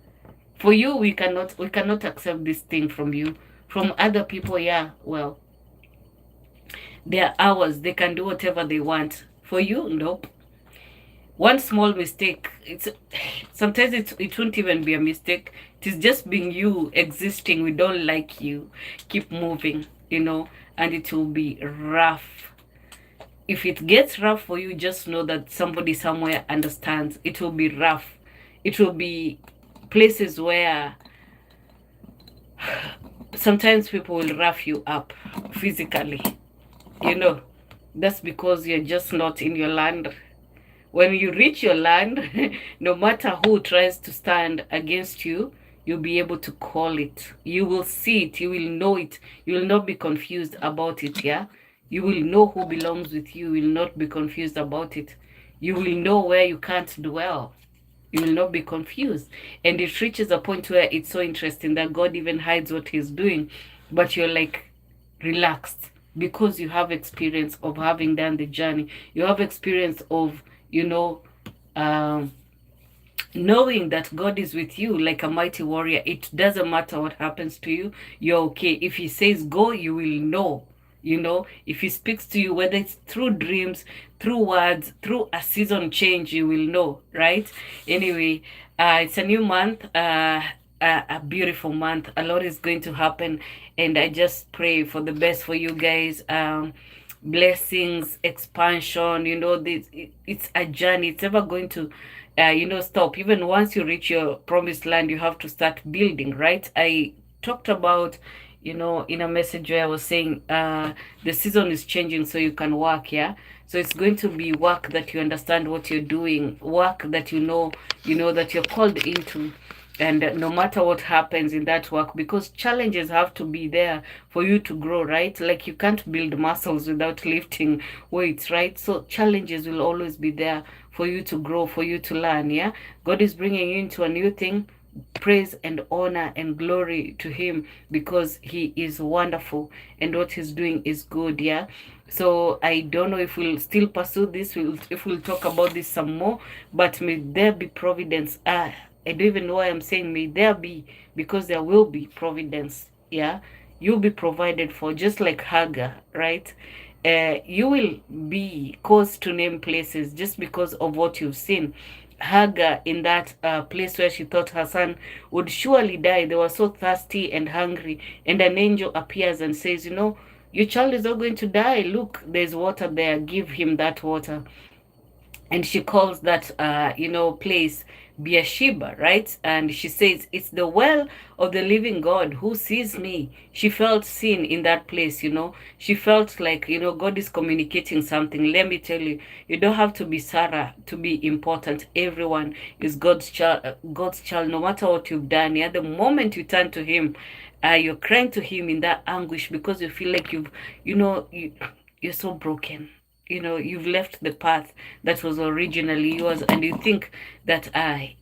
For you, we cannot accept this thing from you. From other people, yeah, well, they're ours. They can do whatever they want. For you, nope. One small mistake, sometimes it won't even be a mistake. It is just being you existing. We don't like you. Keep moving, and it will be rough. If it gets rough for you, just know that somebody somewhere understands. It will be rough. It will be places where sometimes people will rough you up physically. That's because you're just not in your land. When you reach your land, no matter who tries to stand against you, you'll be able to call it. You will see it. You will know it. You will not be confused about it, yeah? You will know who belongs with you. You will not be confused about it. You will know where you can't dwell. You will not be confused. And it reaches a point where it's so interesting that God even hides what he's doing. But you're like relaxed because you have experience of having done the journey. You have experience of, knowing that God is with you like a mighty warrior. It doesn't matter what happens to you. You're okay. If he says go, you will know. If he speaks to you, whether it's through dreams, through words, through a season change, you will know, right? Anyway, it's a new month, a beautiful month. A lot is going to happen, and I just pray for the best for you guys. Blessings, expansion, it's a journey. It's never going to stop. Even once you reach your promised land, you have to start building, right? I talked about, in a message where I was saying the season is changing so you can work, yeah? So it's going to be work that you understand what you're doing, work that that you're called into. And no matter what happens in that work, because challenges have to be there for you to grow, right? Like you can't build muscles without lifting weights, right? So challenges will always be there for you to grow, for you to learn, yeah? God is bringing you into a new thing. Praise and honor and glory to him because he is wonderful and what he's doing is good, yeah? So I don't know if we'll still pursue this, if we'll talk about this some more, but may there be providence. I don't even know why I'm saying may there be, because there will be providence, yeah? You'll be provided for, just like Hagar, right? You will be caused to name places just because of what you've seen. Hagar, in that place where she thought her son would surely die, they were so thirsty and hungry, and an angel appears and says, your child is not going to die. Look, there's water there. Give him that water. And she calls that place Beersheba, right? And she says, it's the well of the living God who sees me. She felt seen in that place. She felt like, God is communicating something. Let me tell you, you don't have to be Sarah to be important. Everyone is God's child, no matter what you've done. Yeah, the moment you turn to him, you're crying to him in that anguish because you feel like you're so broken. You've left the path that was originally yours, and you think that I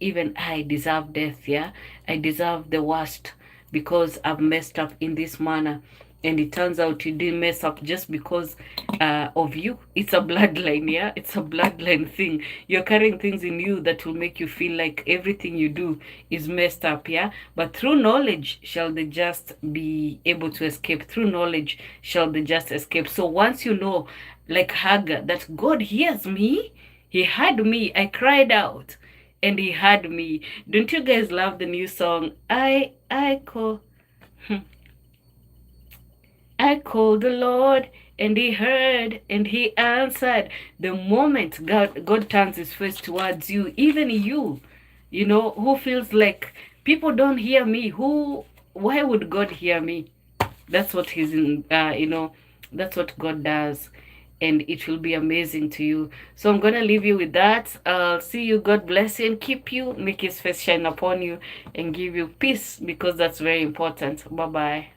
deserve death. Yeah, I deserve the worst because I've messed up in this manner. And it turns out you didn't mess up just because of you. It's a bloodline. Yeah, it's a bloodline thing. You're carrying things in you that will make you feel like everything you do is messed up. Yeah, but through knowledge shall the just be able to escape. Through knowledge shall the just escape. So once you know, like Hagar, that God hears me, he heard me, I cried out and he heard me. Don't you guys love the new song, I called the Lord and he heard and he answered. The moment God turns his face towards you, even you, who feels like people don't hear me, why would God hear me? That's what he's in, that's what God does. And it will be amazing to you. So I'm going to leave you with that. I'll see you. God bless you and keep you, make his face shine upon you and give you peace, because that's very important. Bye-bye.